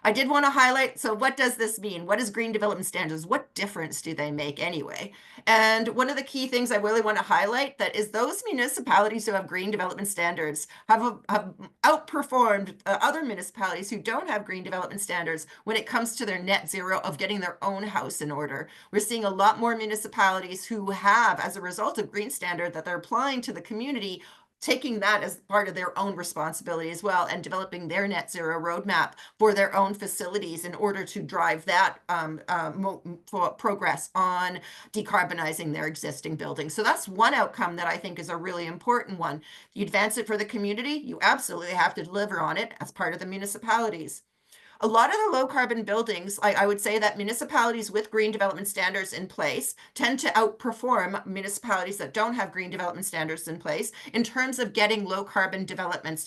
I did want to highlight, so what does this mean? What is green development standards? What difference do they make anyway? And one of the key things I really want to highlight that is those municipalities who have green development standards have outperformed other municipalities who don't have green development standards when it comes to their net zero of getting their own house in order. We're seeing a lot more municipalities who have, as a result of green standard that they're applying to the community, taking that as part of their own responsibility as well and developing their net zero roadmap for their own facilities in order to drive that progress on decarbonizing their existing buildings. So that's one outcome that I think is a really important one. You advance it for the community, you absolutely have to deliver on it as part of the municipalities. a lot of the low carbon buildings, I would say that municipalities with green development standards in place tend to outperform municipalities that don't have green development standards in place in terms of getting low carbon developments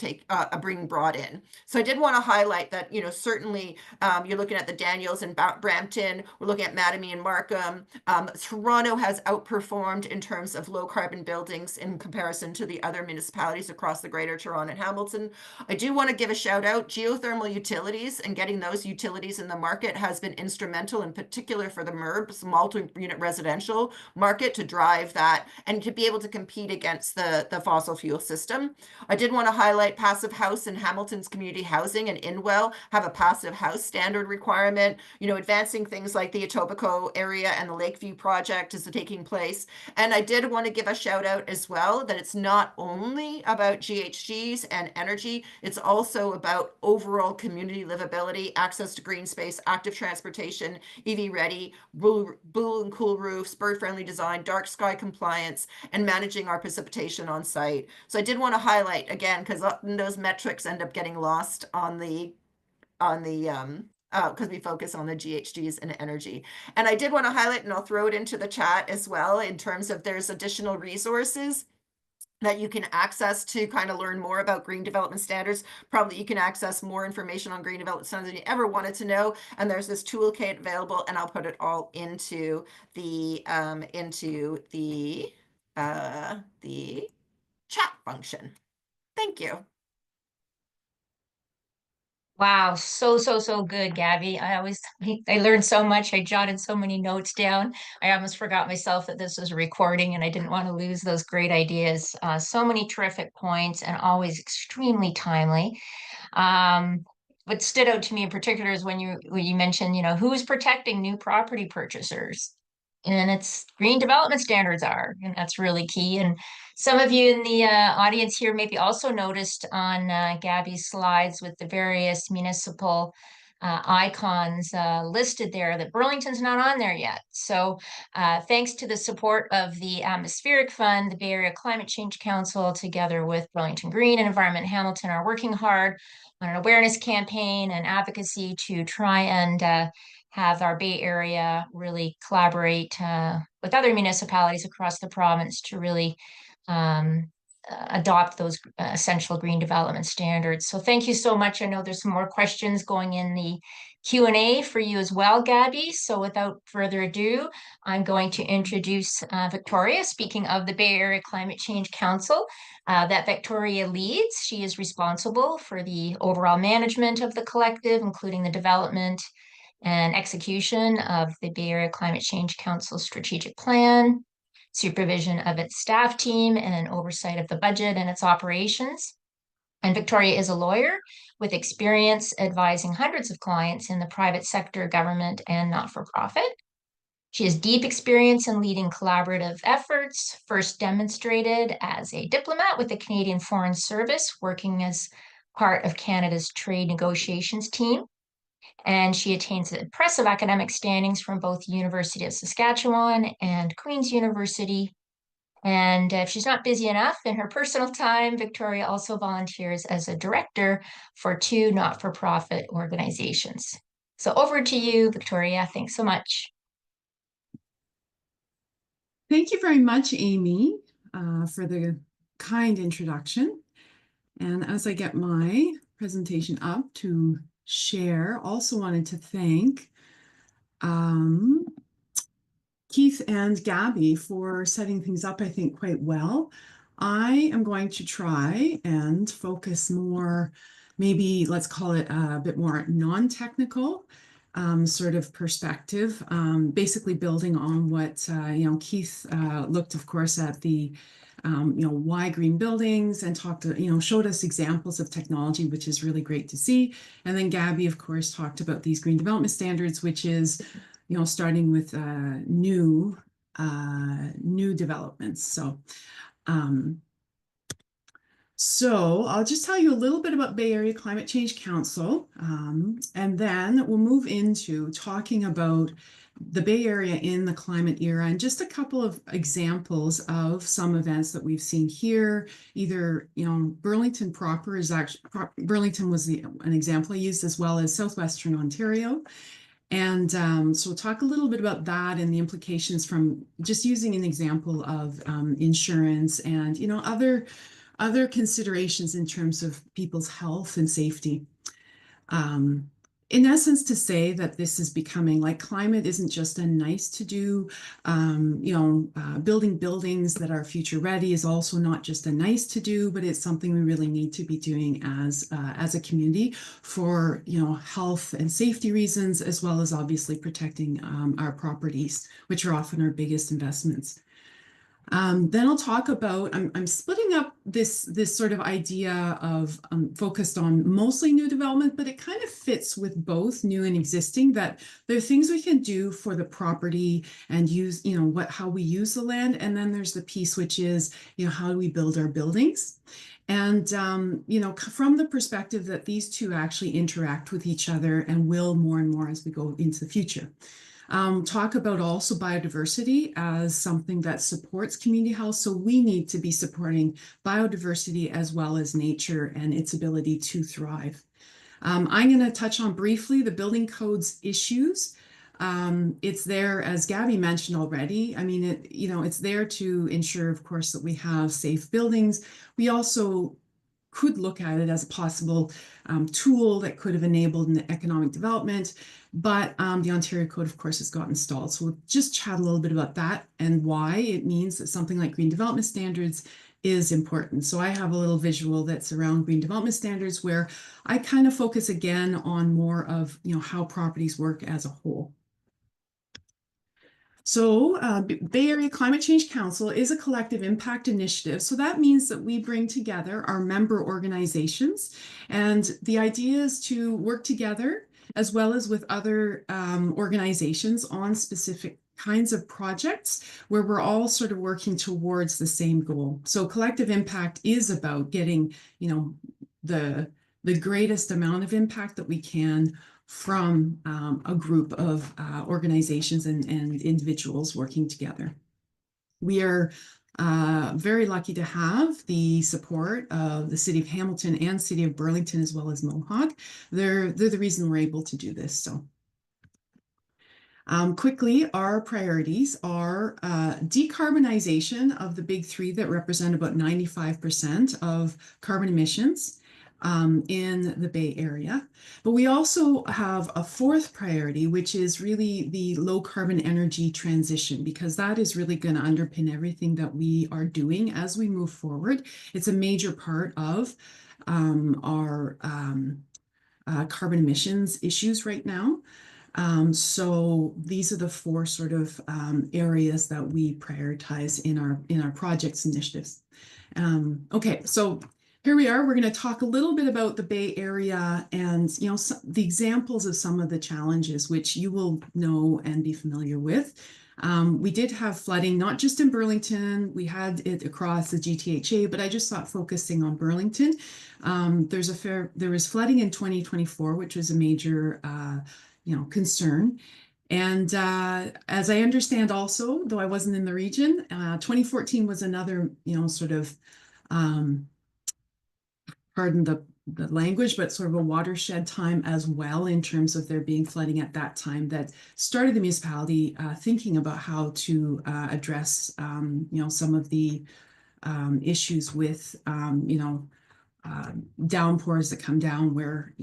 being brought in. So I did want to highlight that, certainly you're looking at the Daniels and Brampton, we're looking at Mattamy and Markham. Toronto has outperformed in terms of low carbon buildings in comparison to the other municipalities across the Greater Toronto and Hamilton. I do want to give a shout out. Geothermal utilities and getting those utilities in the market has been instrumental, in particular for the MURBs, multi-unit residential market, to drive that and to be able to compete against the fossil fuel system. I did want to highlight Passive House and Hamilton's community housing and Inwell have a passive house standard requirement. Advancing things like the Etobicoke area and the Lakeview project is taking place. And I did want to give a shout out as well that it's not only about GHGs and energy, it's also about overall community livability, access to green space, active transportation, EV ready, blue and cool roofs, bird friendly design, dark sky compliance, and managing our precipitation on site. So I did want to highlight again, because those metrics end up getting lost on the because we focus on the GHGs and energy. And I did want to highlight, and I'll throw it into the chat as well, in terms of there's additional resources that you can access to kind of learn more about green development standards. Probably you can access more information on green development standards than you ever wanted to know. And there's this toolkit available, and I'll put it all into the chat function. Thank you. Wow, so good, Gabby. I learned so much. I jotted so many notes down. I almost forgot myself that this was a recording and I didn't want to lose those great ideas. So many terrific points and always extremely timely. What stood out to me in particular is when you mentioned, who's protecting new property purchasers. And it's green development standards are, and that's really key. And some of you in the audience here maybe also noticed on Gabby's slides with the various municipal icons listed there that Burlington's not on there yet. So thanks to the support of the Atmospheric Fund, the Bay Area Climate Change Council, together with Burlington Green and Environment Hamilton, are working hard on an awareness campaign and advocacy to try and have our Bay Area really collaborate with other municipalities across the province to really adopt those essential green development standards. So thank you so much. I know there's some more questions going in the Q&A for you as well, Gabby. So without further ado, I'm going to introduce Victoria, speaking of the Bay Area Climate Change Council that Victoria leads. She is responsible for the overall management of the collective, including the development and execution of the Bay Area Climate Change Council strategic plan, supervision of its staff team, and oversight of the budget and its operations. And Victoria is a lawyer with experience advising hundreds of clients in the private sector, government, and not-for-profit. She has deep experience in leading collaborative efforts, first demonstrated as a diplomat with the Canadian Foreign Service, working as part of Canada's trade negotiations team. And she attains impressive academic standings from both the University of Saskatchewan and Queen's University. And if she's not busy enough in her personal time, Victoria also volunteers as a director for 2 not-for-profit organizations. So over to you, Victoria. Thanks so much. Thank you very much, Amy, for the kind introduction. And as I get my presentation up to share, also wanted to thank Keith and Gabby for setting things up, I think, quite well. I am going to try and focus more, maybe let's call it a bit more non-technical sort of perspective, basically building on what, Keith looked, of course, at the why green buildings and talked, showed us examples of technology, which is really great to see. And then Gabby, of course, talked about these green development standards, which is, starting with new developments. So I'll just tell you a little bit about Bay Area Climate Change Council, and then we'll move into talking about the Bay Area in the climate era, and just a couple of examples of some events that we've seen here. Either, Burlington proper is actually, Burlington was an example I used, as well as Southwestern Ontario. And so we'll talk a little bit about that and the implications from just using an example of insurance and, other considerations in terms of people's health and safety. In essence, to say that this is becoming like climate isn't just a nice to do, building buildings that are future ready is also not just a nice to do, but it's something we really need to be doing as a community for, health and safety reasons, as well as obviously protecting our properties, which are often our biggest investments. Then I'll talk about, I'm splitting up this sort of idea of focused on mostly new development, but it kind of fits with both new and existing, that there are things we can do for the property and use, how we use the land. And then there's the piece, which is, how do we build our buildings? And, from the perspective that these two actually interact with each other and will more and more as we go into the future. Talk about also biodiversity as something that supports community health. So we need to be supporting biodiversity as well as nature and its ability to thrive. I'm going to touch on briefly the building codes issues. It's there, as Gaby mentioned already. I mean, it's there to ensure, of course, that we have safe buildings. We also could look at it as a possible tool that could have enabled an economic development, but the Ontario Code, of course, has got installed. So we'll just chat a little bit about that and why it means that something like green development standards is important. So I have a little visual that's around green development standards, where I kind of focus again on more of, how properties work as a whole. So Bay Area Climate Change Council is a collective impact initiative. So that means that we bring together our member organizations, and the idea is to work together as well as with other organizations on specific kinds of projects where we're all sort of working towards the same goal. So collective impact is about getting, the greatest amount of impact that we can from a group of organizations and individuals working together. We are very lucky to have the support of the City of Hamilton and City of Burlington, as well as Mohawk. They're the reason we're able to do this. So quickly, our priorities are decarbonization of the big three that represent about 95% of carbon emissions in the Bay Area. But we also have a fourth priority, which is really the low carbon energy transition, because that is really going to underpin everything that we are doing as we move forward. It's a major part of our carbon emissions issues right now. So these are the four sort of areas that we prioritize in our projects initiatives. Okay, so here we are. We're going to talk a little bit about the Bay Area and, the examples of some of the challenges which you will know and be familiar with. We did have flooding, not just in Burlington. We had it across the GTHA, but I just thought focusing on Burlington. There was flooding in 2024, which was a major, concern. And as I understand also, though I wasn't in the region, 2014 was another, sort of, pardon the language, but sort of a watershed time as well, in terms of there being flooding at that time that started the municipality thinking about how to address, some of the issues with, downpours that come down where,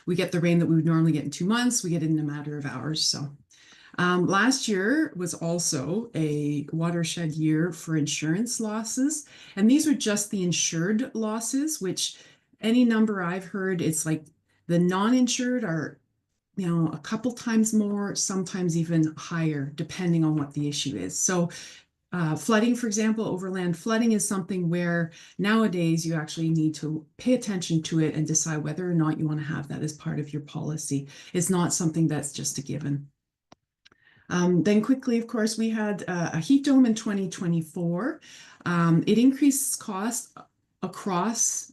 we get the rain that we would normally get in 2 months, we get it in a matter of hours. So last year was also a watershed year for insurance losses. And these are just the insured losses, which any number I've heard, it's like the non-insured are, a couple times more, sometimes even higher, depending on what the issue is. So flooding, for example, overland flooding is something where nowadays you actually need to pay attention to it and decide whether or not you want to have that as part of your policy. It's not something that's just a given. Then quickly, of course, we had a heat dome in 2024. It increased costs across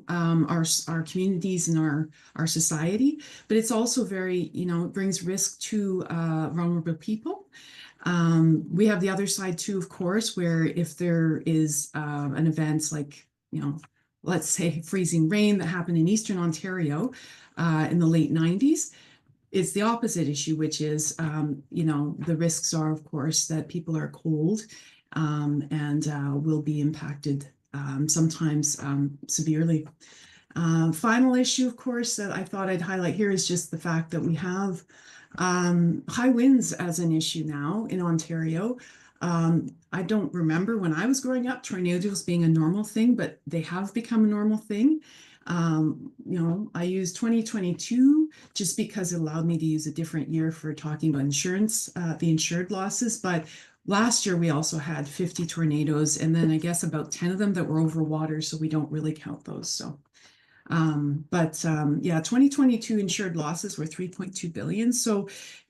our communities and our society, but it's also very, it brings risk to vulnerable people. We have the other side too, of course, where if there is an event like, let's say freezing rain that happened in Eastern Ontario in the late 90s, it's the opposite issue, which is, the risks are, of course, that people are cold and will be impacted sometimes severely. Final issue, of course, that I thought I'd highlight here is just the fact that we have high winds as an issue now in Ontario. I don't remember when I was growing up tornadoes being a normal thing, but they have become a normal thing. I used 2022 just because it allowed me to use a different year for talking about insurance, the insured losses. But last year we also had 50 tornadoes, and then I guess about 10 of them that were over water, so we don't really count those. So, yeah, 2022 insured losses were 3.2 billion. So,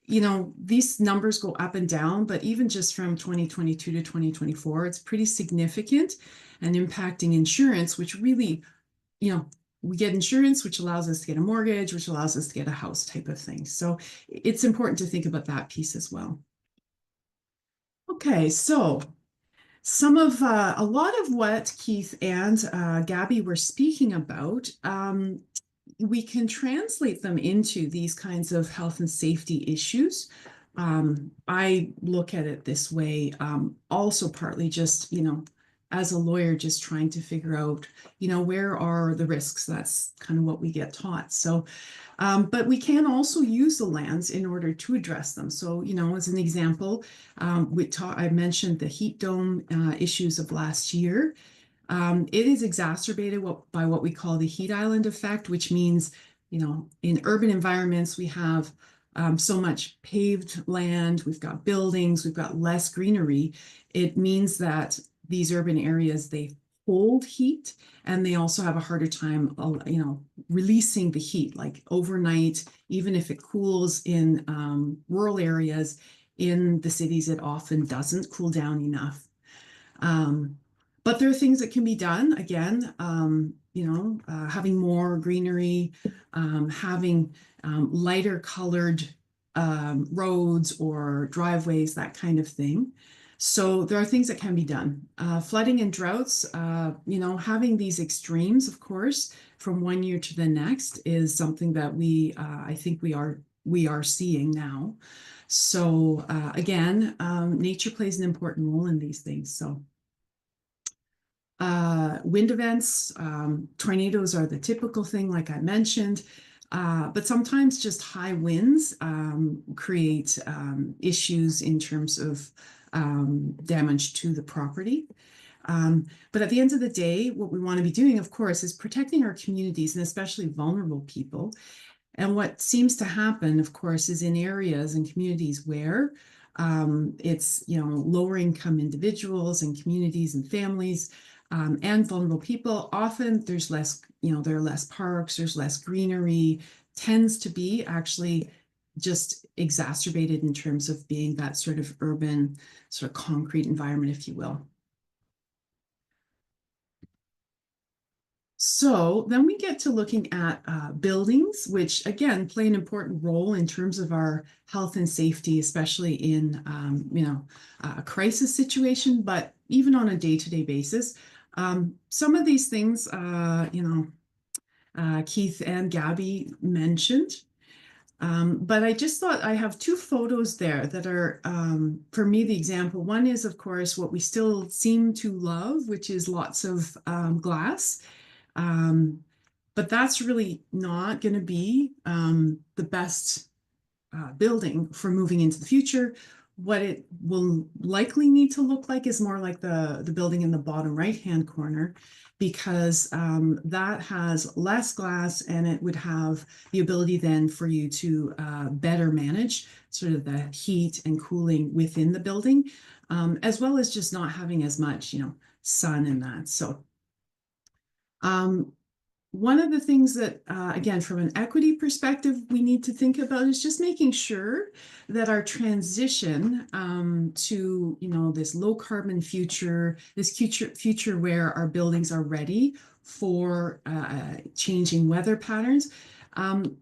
these numbers go up and down, but even just from 2022 to 2024, it's pretty significant and impacting insurance, which really, we get insurance, which allows us to get a mortgage, which allows us to get a house type of thing. So it's important to think about that piece as well. Okay, so a lot of what Keith and Gaby were speaking about, we can translate them into these kinds of health and safety issues. I look at it this way, also partly just, as a lawyer, just trying to figure out, where are the risks? That's kind of what we get taught. So, but we can also use the lands in order to address them. So, as an example, I mentioned the heat dome issues of last year. It is exacerbated by what we call the heat island effect, which means, in urban environments, we have so much paved land, we've got buildings, we've got less greenery. It means that these urban areas, they hold heat, and they also have a harder time, releasing the heat, like overnight. Even if it cools in rural areas, in the cities, it often doesn't cool down enough. But there are things that can be done. Again, having more greenery, having lighter colored roads or driveways, that kind of thing. So there are things that can be done. Flooding and droughts, having these extremes, of course, from one year to the next is something that I think we are seeing now. So again, nature plays an important role in these things. So wind events, tornadoes are the typical thing, like I mentioned. But sometimes just high winds create issues in terms of damage to the property. But at the end of the day, what we want to be doing, of course, is protecting our communities and especially vulnerable people. And what seems to happen, of course, is in areas and communities where it's, lower income individuals and communities and families and vulnerable people. Often there's less, there are less parks, there's less greenery, tends to be actually just exacerbated in terms of being that sort of urban, sort of concrete environment, if you will. So then we get to looking at buildings, which again play an important role in terms of our health and safety, especially in a crisis situation, but even on a day-to-day basis. Some of these things, Keith and Gaby mentioned, but I just thought I have two photos there that are, for me, the example. One is, of course, what we still seem to love, which is lots of glass. But that's really not going to be the best building for moving into the future. What it will likely need to look like is more like the building in the bottom right-hand corner, because that has less glass and it would have the ability then for you to better manage sort of the heat and cooling within the building, as well as just not having as much, sun in that. So one of the things that, again, from an equity perspective, we need to think about is just making sure that our transition to, this low carbon future, this future where our buildings are ready for changing weather patterns.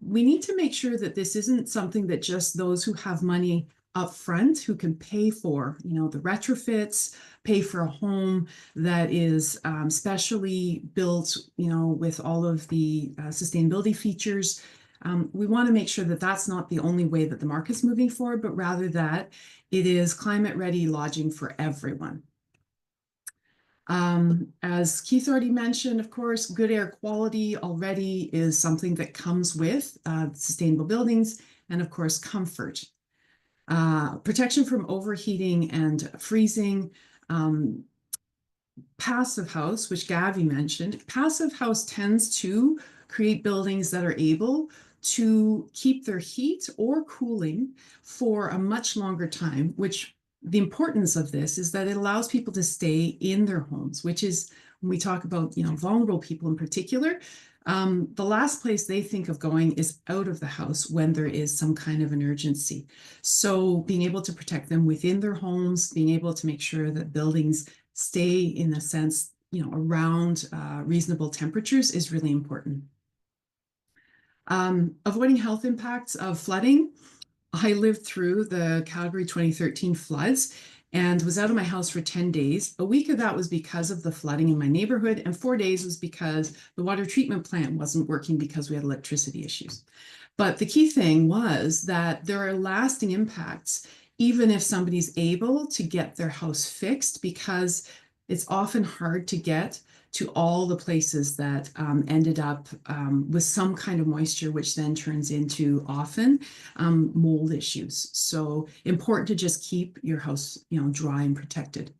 We need to make sure that this isn't something that just those who have money up front who can pay for, the retrofits, pay for a home that is specially built, with all of the sustainability features. We want to make sure that that's not the only way that the market's moving forward, but rather that it is climate ready lodging for everyone. As Keith already mentioned, of course, good air quality already is something that comes with sustainable buildings, and of course, comfort. Protection from overheating and freezing. Passive house, which Gaby mentioned, passive house tends to create buildings that are able to keep their heat or cooling for a much longer time, which the importance of this is that it allows people to stay in their homes, which is when we talk about, vulnerable people in particular, the last place they think of going is out of the house when there is some kind of an urgency. So being able to protect them within their homes, being able to make sure that buildings stay in a sense, around reasonable temperatures is really important. Avoiding health impacts of flooding. I lived through the Calgary 2013 floods and was out of my house for 10 days. A week of that was because of the flooding in my neighborhood, and 4 days was because the water treatment plant wasn't working because we had electricity issues. But the key thing was that there are lasting impacts, even if somebody's able to get their house fixed, because it's often hard to get to all the places that ended up with some kind of moisture, which then turns into often mold issues. So important to just keep your house, dry and protected.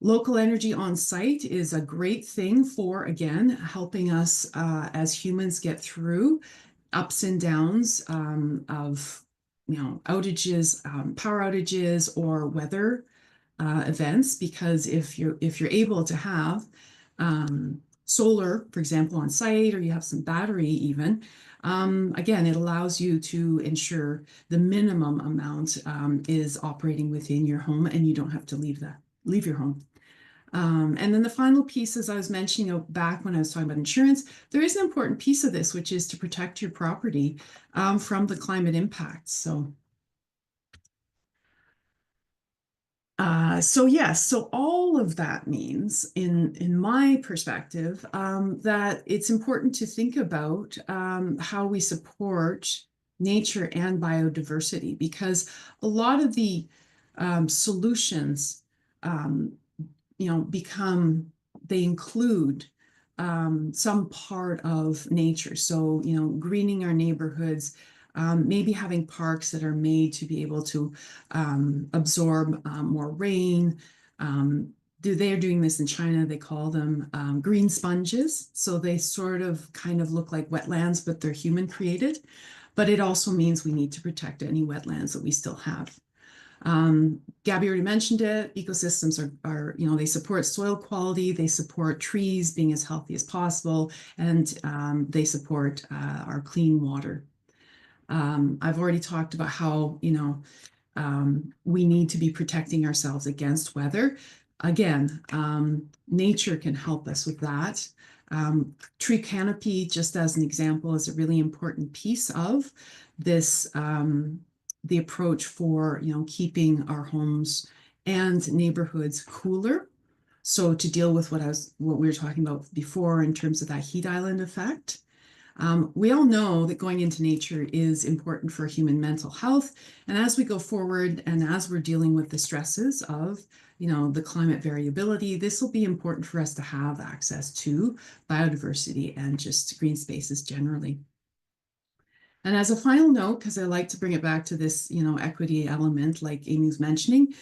Local energy on site is a great thing for, again, helping us as humans get through ups and downs of, outages, power outages, or weather events, because if you're able to have solar, for example, on site, or you have some battery even, again, it allows you to ensure the minimum amount is operating within your home, and you don't have to leave your home. And then the final piece, as I was mentioning back when I was talking about insurance, there is an important piece of this, which is to protect your property from the climate impacts. So all of that means, in my perspective, that it's important to think about how we support nature and biodiversity, because a lot of the solutions, they include some part of nature. So, greening our neighborhoods, maybe having parks that are made to be able to absorb more rain. They're doing this in China. They call them green sponges. So they sort of kind of look like wetlands, but they're human created. But it also means we need to protect any wetlands that we still have. Gaby already mentioned it. Ecosystems are, they support soil quality, they support trees being as healthy as possible, and they support our clean water. I've already talked about how, we need to be protecting ourselves against weather. Again, nature can help us with that. Tree canopy, just as an example, is a really important piece of this, the approach for, keeping our homes and neighborhoods cooler. So to deal with what we were talking about before in terms of that heat island effect. We all know that going into nature is important for human mental health. And as we go forward, and as we're dealing with the stresses of, the climate variability, this will be important for us to have access to biodiversity and just green spaces generally. And as a final note, because I like to bring it back to this, equity element, like Amy was mentioning,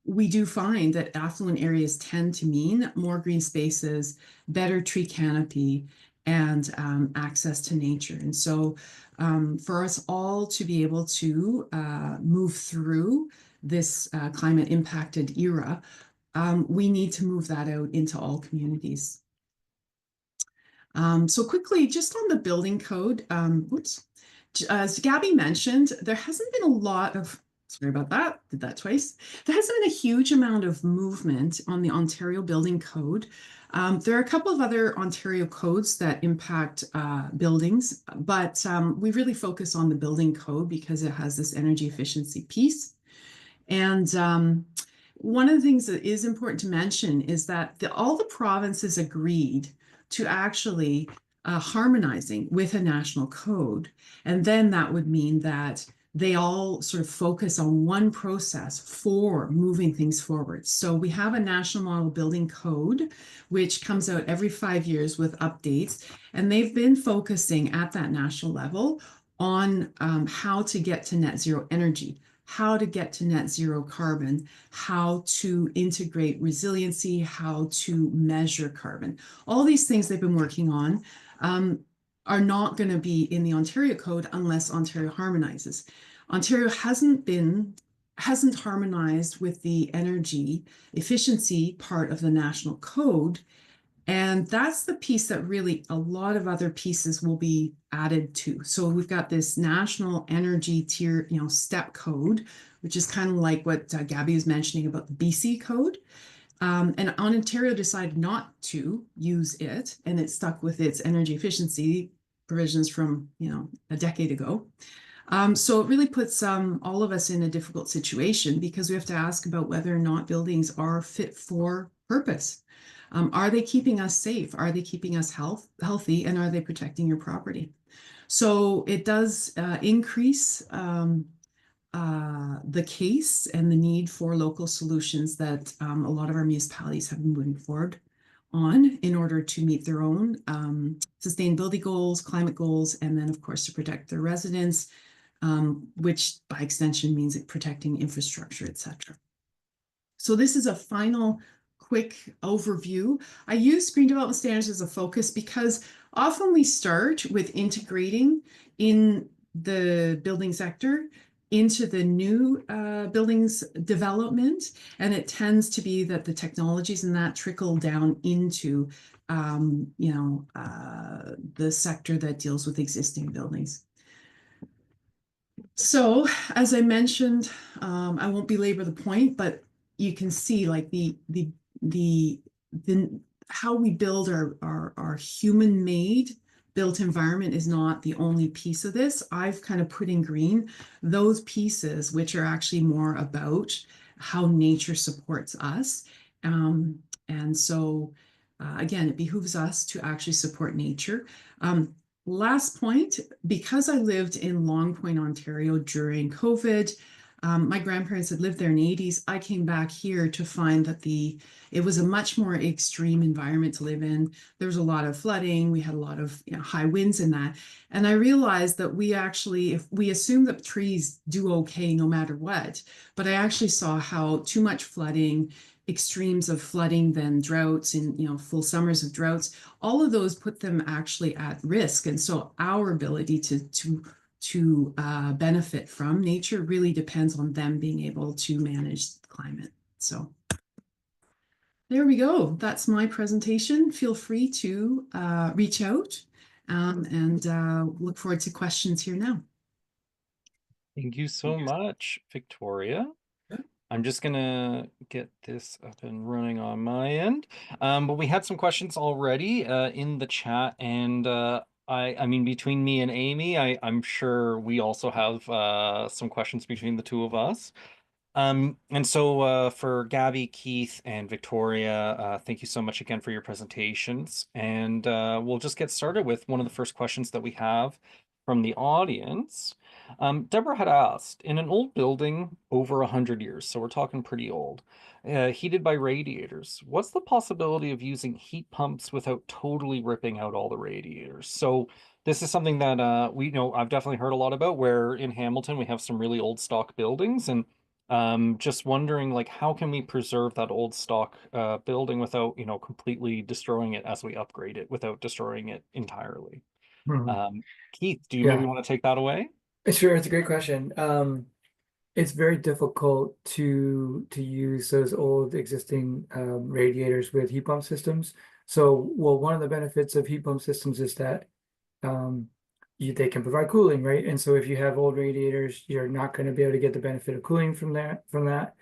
we do find that affluent areas tend to mean more green spaces, better tree canopy, and access to nature. And so for us all to be able to move through this climate impacted era, we need to move that out into all communities. So quickly, just on the building code, as Gaby mentioned, there hasn't been a lot of, sorry about that, did that twice. There hasn't been a huge amount of movement on the Ontario Building Code There are a couple of other Ontario codes that impact buildings, but we really focus on the building code because it has this energy efficiency piece. And one of the things that is important to mention is that all the provinces agreed to actually harmonizing with a national code. And then that would mean that they all sort of focus on one process for moving things forward. So we have a national model building code, which comes out every 5 years with updates. And they've been focusing at that national level on how to get to net zero energy, how to get to net zero carbon, how to integrate resiliency, how to measure carbon. All these things they've been working on are not going to be in the Ontario code unless Ontario harmonizes. Ontario hasn't harmonized with the energy efficiency part of the national code. And that's the piece that really a lot of other pieces will be added to. So we've got this national energy tier, step code, which is kind of like what Gaby was mentioning about the BC code. And Ontario decided not to use it, and it stuck with its energy efficiency provisions from, a decade ago. So it really puts all of us in a difficult situation because we have to ask about whether or not buildings are fit for purpose. Are they keeping us safe? Are they keeping us healthy? And are they protecting your property? So it does increase the case and the need for local solutions that a lot of our municipalities have been moving forward on in order to meet their own sustainability goals, climate goals, and then, of course, to protect their residents, which by extension means protecting infrastructure, etc. So this is a final quick overview. I use green development standards as a focus because often we start with integrating in the building sector into the new buildings development, and it tends to be that the technologies in that trickle down into the sector that deals with existing buildings. So as I mentioned, I won't belabor the point, but you can see like the how we build our human-made built environment is not the only piece of this. I've kind of put in green those pieces which are actually more about how nature supports us. And so again, it behooves us to actually support nature. Last point, because I lived in Long Point, Ontario during COVID, my grandparents had lived there in the 80s. I came back here to find that it was a much more extreme environment to live in. There was a lot of flooding. We had a lot of high winds in that. And I realized that if we assume that trees do okay no matter what, but I actually saw how too much flooding, extremes of flooding, then droughts and full summers of droughts, all of those put them actually at risk. And so our ability to benefit from nature really depends on them being able to manage the climate. So there we go. That's my presentation. Feel free to reach out and look forward to questions here now. Thank you so much, Victoria. I'm just gonna get this up and running on my end. But we had some questions already in the chat, and I mean, between me and Amy, I'm sure we also have some questions between the two of us. And so for Gaby, Keith, and Victoria, thank you so much again for your presentations. And we'll just get started with one of the first questions that we have from the audience. Deborah had asked, in an old building over 100 years, so we're talking pretty old, heated by radiators, what's the possibility of using heat pumps without totally ripping out all the radiators? So this is something that I've definitely heard a lot about, where in Hamilton we have some really old stock buildings, and just wondering, like, how can we preserve that old stock building without completely destroying it as we upgrade it, without destroying it entirely? Keith, do you maybe want to take that away? Sure, it's a great question. It's very difficult to use those old existing radiators with heat pump systems. So, well, one of the benefits of heat pump systems is that they can provide cooling, right? And so if you have old radiators, you're not going to be able to get the benefit of cooling from that.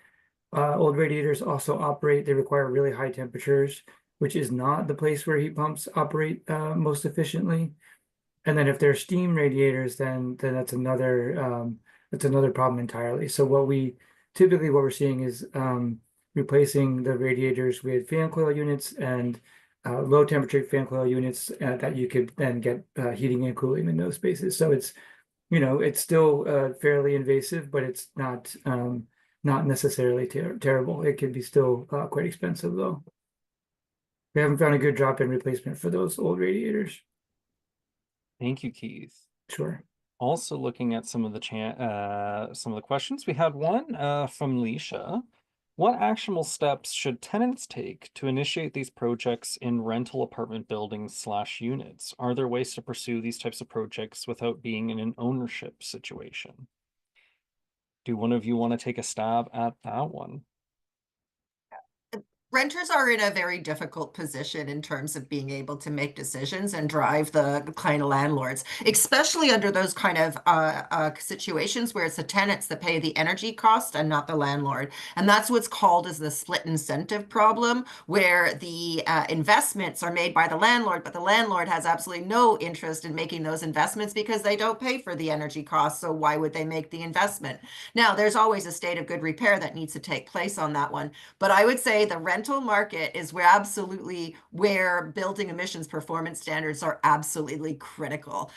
Old radiators also they require really high temperatures which is not the place where heat pumps operate most efficiently. And then if they're steam radiators, then that's another problem entirely. So what we're seeing is replacing the radiators with fan coil units and low temperature fan coil units that you could then get heating and cooling in those spaces. So it's, it's still fairly invasive, but it's not necessarily terrible. It can be still quite expensive though. We haven't found a good drop-in replacement for those old radiators. Thank you, Keith. Sure. Also looking at some of the questions, we had one from Leisha. What actionable steps should tenants take to initiate these projects in rental apartment buildings / units? Are there ways to pursue these types of projects without being in an ownership situation? Do one of you want to take a stab at that one? Renters are in a very difficult position in terms of being able to make decisions and drive the kind of landlords, especially under those kind of situations where it's the tenants that pay the energy cost and not the landlord. And that's what's called as the split incentive problem, where the investments are made by the landlord, but the landlord has absolutely no interest in making those investments because they don't pay for the energy costs. So why would they make the investment? Now, there's always a state of good repair that needs to take place on that one. But I would say the rental market is where building emissions performance standards are absolutely critical.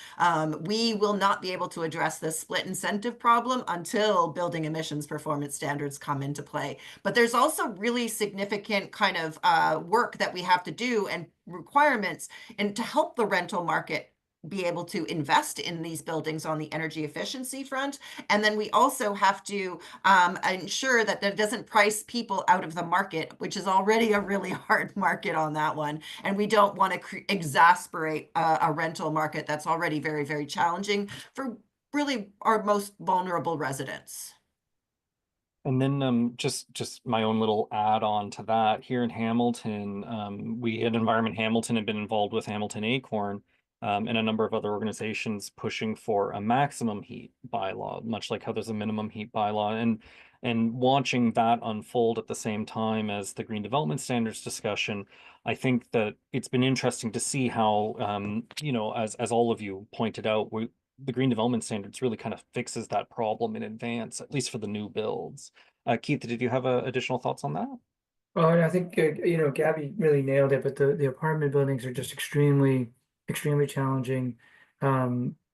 We will not be able to address this split incentive problem until building emissions performance standards come into play. But there's also really significant kind of work that we have to do and requirements and to help the rental market be able to invest in these buildings on the energy efficiency front. And then we also have to ensure that that doesn't price people out of the market, which is already a really hard market on that one. And we don't want to exasperate a rental market that's already very, very challenging for really our most vulnerable residents. And then just my own little add-on to that, here in Hamilton, we at Environment Hamilton have been involved with Hamilton Acorn and a number of other organizations pushing for a maximum heat bylaw, much like how there's a minimum heat bylaw, and watching that unfold at the same time as the Green Development Standards discussion. I think that it's been interesting to see how, as all of you pointed out, the Green Development Standards really kind of fixes that problem in advance, at least for the new builds. Keith, did you have additional thoughts on that? Well, I think Gaby really nailed it, but the apartment buildings are just extremely challenging,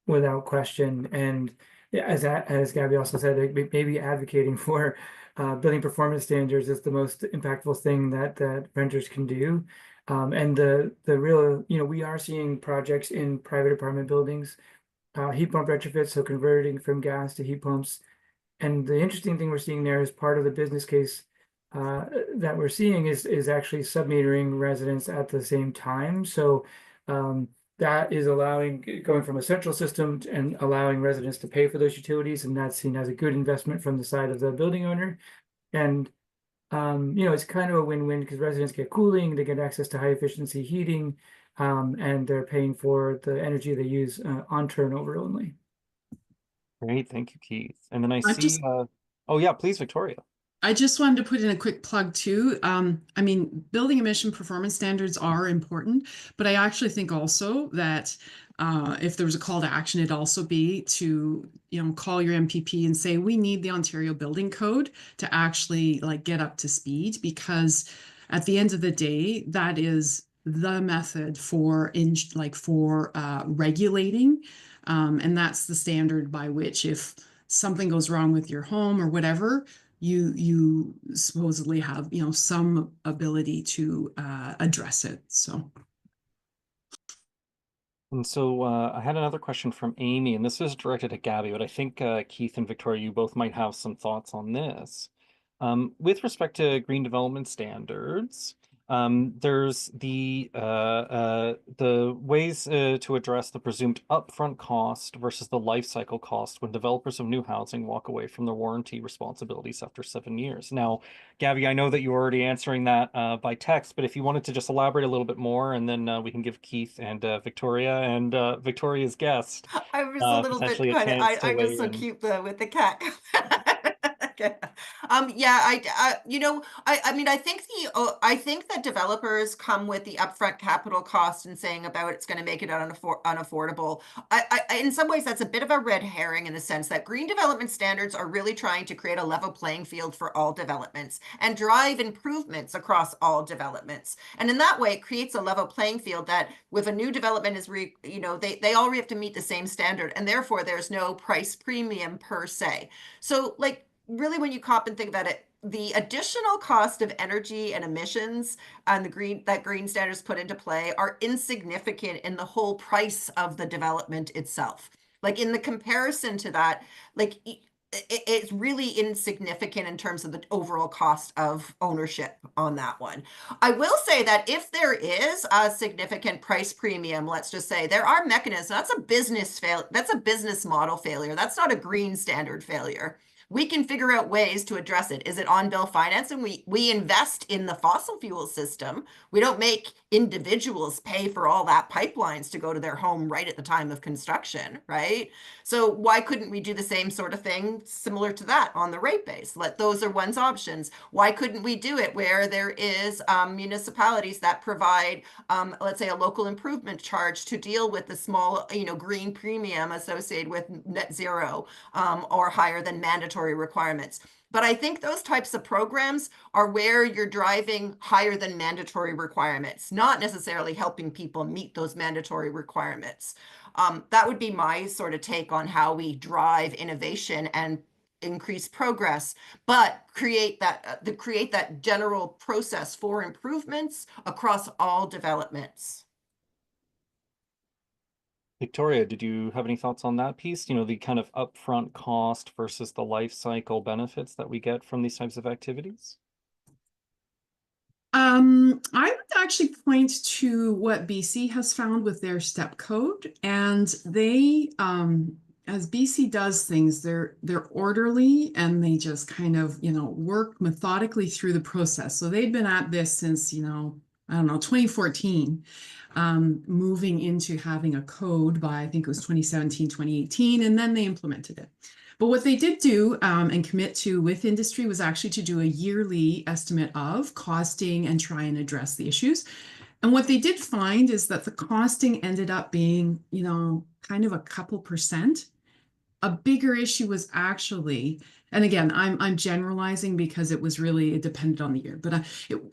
without question. And yeah, as Gaby also said, maybe advocating for building performance standards is the most impactful thing that renters can do. And the real, we are seeing projects in private apartment buildings, heat pump retrofits, so converting from gas to heat pumps. And the interesting thing we're seeing there is part of the business case that we're seeing is actually submetering residents at the same time. So that is going from a central system and allowing residents to pay for those utilities, and that's seen as a good investment from the side of the building owner. And it's kind of a win-win because residents get cooling, they get access to high efficiency heating, and they're paying for the energy they use on turnover only. Great, thank you, Keith. And then I I see, just- oh yeah, please, Victoria. I just wanted to put in a quick plug too. I mean, building emission performance standards are important, but I actually think also that if there was a call to action, it'd also be to, call your MPP and say, we need the Ontario Building Code to actually get up to speed, because at the end of the day, that is the method for regulating. And that's the standard by which if something goes wrong with your home or whatever, you supposedly have some ability to address it. So And so I had another question from Amy, and this is directed at Gaby, but I think Keith and Victoria, you both might have some thoughts on this. With respect to green development standards, there's the ways to address the presumed upfront cost versus the life cycle cost when developers of new housing walk away from their warranty responsibilities after 7 years. Now, Gaby, I know that you're already answering that by text, but if you wanted to just elaborate a little bit more, and then we can give Keith and Victoria and Victoria's guest I was a little bit potentially a kind of, chance to I weigh just so in. cute with the cat. Okay. Yeah, I mean, I think I think that developers come with the upfront capital cost and saying about it's going to make it unaffordable. In some ways, that's a bit of a red herring in the sense that green development standards are really trying to create a level playing field for all developments and drive improvements across all developments. And in that way, it creates a level playing field that with a new development they all have to meet the same standard, and therefore there's no price premium per se. So like really when you cop and think about it, the additional cost of energy and emissions and that green standards put into play are insignificant in the whole price of the development itself. Like in the comparison to that, like it's really insignificant in terms of the overall cost of ownership on that one. I will say that if there is a significant price premium, let's just say there are mechanisms, that's a business model failure. That's not a green standard failure. We can figure out ways to address it. Is it on-bill finance? And we invest in the fossil fuel system. We don't make individuals pay for all that pipelines to go to their home right at the time of construction, right? So why couldn't we do the same sort of thing similar to that on the rate base? Those are one's options. Why couldn't we do it where there is municipalities that provide, let's say, a local improvement charge to deal with the small, green premium associated with net zero or higher than mandatory requirements. But I think those types of programs are where you're driving higher than mandatory requirements, not necessarily helping people meet those mandatory requirements. That would be my sort of take on how we drive innovation and increase progress, but create that general process for improvements across all developments. Victoria, did you have any thoughts on that piece? The kind of upfront cost versus the life cycle benefits that we get from these types of activities? I would actually point to what BC has found with their step code, and they, as BC does things, they're orderly and they just kind of, work methodically through the process. So they've been at this since, 2014. Moving into having a code by, I think it was 2017, 2018, and then they implemented it. But what they did do and commit to with industry was actually to do a yearly estimate of costing and try and address the issues. And what they did find is that the costing ended up being, kind of a couple percent. A bigger issue was actually, and again, I'm generalizing because it depended on the year, but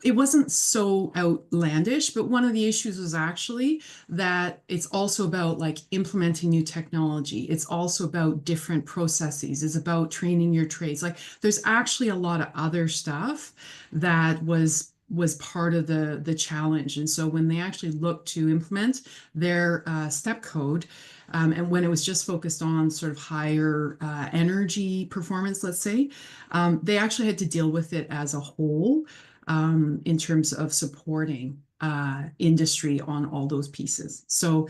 it wasn't so outlandish. But one of the issues was actually that it's also about like implementing new technology. It's also about different processes. It's about training your trades. Like there's actually a lot of other stuff that was part of the challenge. And so when they actually looked to implement their step code, and when it was just focused on sort of higher energy performance, let's say, they actually had to deal with it as a whole in terms of supporting industry on all those pieces. So,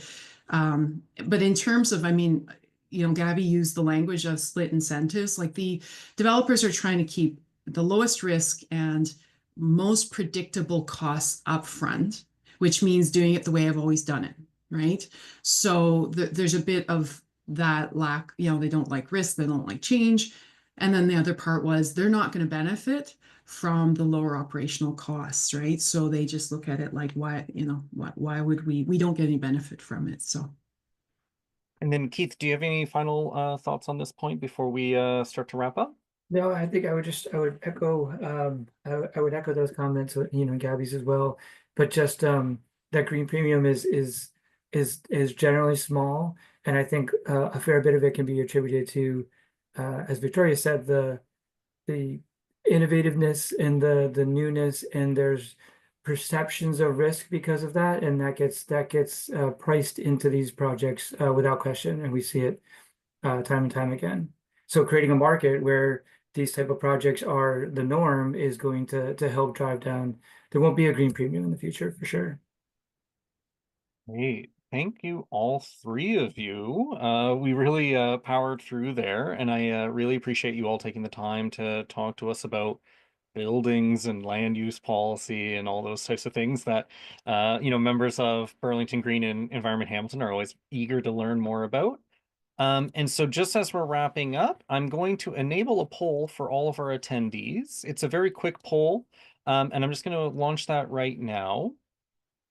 but in terms of, Gaby used the language of split incentives, like the developers are trying to keep the lowest risk and most predictable costs upfront, which means doing it the way I've always done it. Right. So there's a bit of that lack, they don't like risk, they don't like change. And then the other part was they're not going to benefit from the lower operational costs. Right. So they just look at it like, why would we don't get any benefit from it. So. And then Keith, do you have any final thoughts on this point before we start to wrap up? No, I think I would echo I would echo those comments, Gaby's as well. But just that green premium is generally small, and I think a fair bit of it can be attributed to, as Victoria said, the innovativeness and the newness, and there's perceptions of risk because of that, and that gets priced into these projects without question, and we see it time and time again. So creating a market where these type of projects are the norm is going to help drive down. There won't be a green premium in the future for sure. Great. Thank you, all three of you. We really powered through there, and I really appreciate you all taking the time to talk to us about buildings and land use policy and all those types of things that members of Burlington Green and Environment Hamilton are always eager to learn more about. And so just as we're wrapping up, I'm going to enable a poll for all of our attendees. It's a very quick poll, and I'm just going to launch that right now.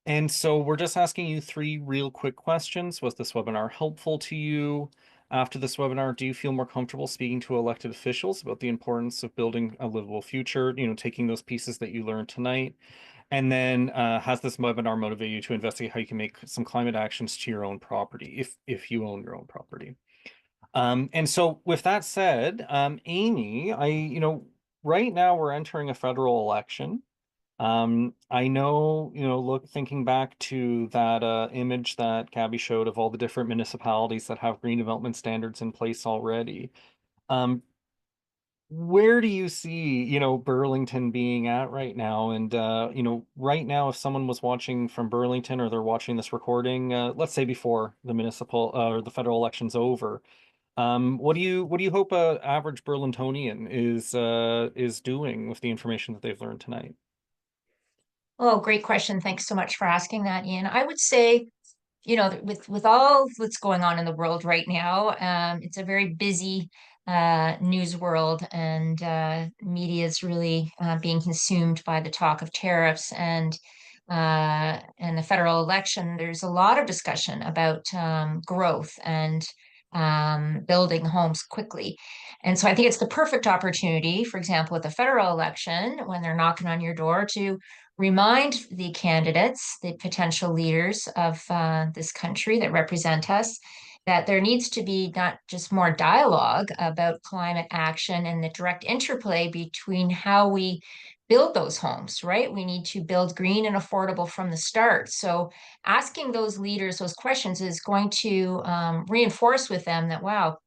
And so we're just asking you 3 real quick questions. Was this webinar helpful to you? After this webinar, do you feel more comfortable speaking to elected officials about the importance of building a livable future, taking those pieces that you learned tonight? And then has this webinar motivated you to investigate how you can make some climate actions to your own property, if you own your own property? And so with that said, Amy, right now we're entering a federal election. I know, thinking back to that image that Gabby showed of all the different municipalities that have green development standards in place already. Where do you see, Burlington being at right now? And, right now, if someone was watching from Burlington or they're watching this recording, let's say before the municipal or the federal election's over, what do you hope a average Burlingtonian is doing with the information that they've learned tonight? Oh, great question. Thanks so much for asking that, Ian. I would say, with all that's going on in the world right now, it's a very busy news world, and media is really being consumed by the talk of tariffs and the federal election. There's a lot of discussion about growth and building homes quickly. And so I think it's the perfect opportunity, for example, with the federal election, when they're knocking on your door, to remind the candidates, the potential leaders of this country that represent us, that there needs to be not just more dialogue about climate action and the direct interplay between how we build those homes, right? We need to build green and affordable from the start. So asking those leaders those questions is going to reinforce with them that, wow,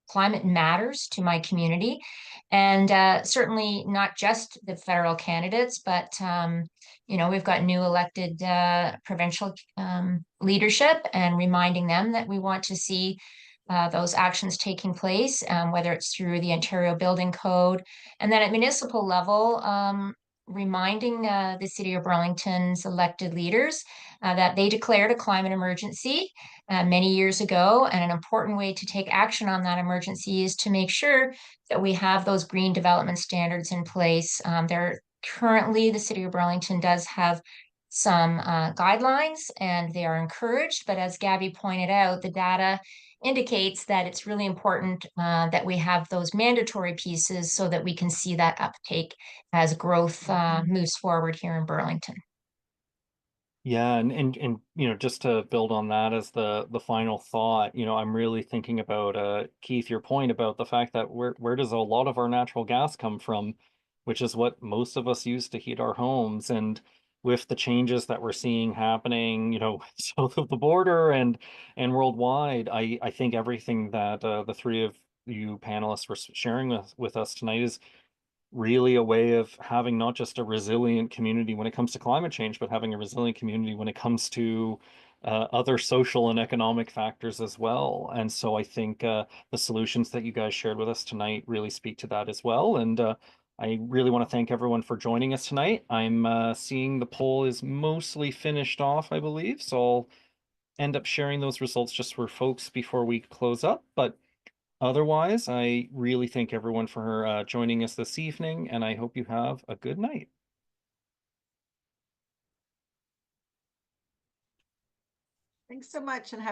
climate matters to my community. And certainly not just the federal candidates, but we've got new elected provincial leadership, and reminding them that we want to see those actions taking place, whether it's through the Ontario Building Code. And then at municipal level, reminding the City of Burlington's elected leaders that they declared a climate emergency many years ago. And an important way to take action on that emergency is to make sure that we have those green development standards in place. Currently, the City of Burlington does have some guidelines, and they are encouraged. But as Gabby pointed out, the data indicates that it's really important that we have those mandatory pieces so that we can see that uptake as growth moves forward here in Burlington. Yeah, and just to build on that as the final thought, I'm really thinking about Keith, your point about the fact that where does a lot of our natural gas come from, which is what most of us use to heat our homes. And with the changes that we're seeing happening, south of the border and worldwide, I think everything that the 3 of you panelists were sharing with us tonight is really a way of having not just a resilient community when it comes to climate change, but having a resilient community when it comes to other social and economic factors as well. And so I think the solutions that you guys shared with us tonight really speak to that as well. And I really want to thank everyone for joining us tonight. I'm seeing the poll is mostly finished off, I believe. So I'll end up sharing those results just for folks before we close up. But otherwise, I really thank everyone for joining us this evening, and I hope you have a good night. Thanks so much, and have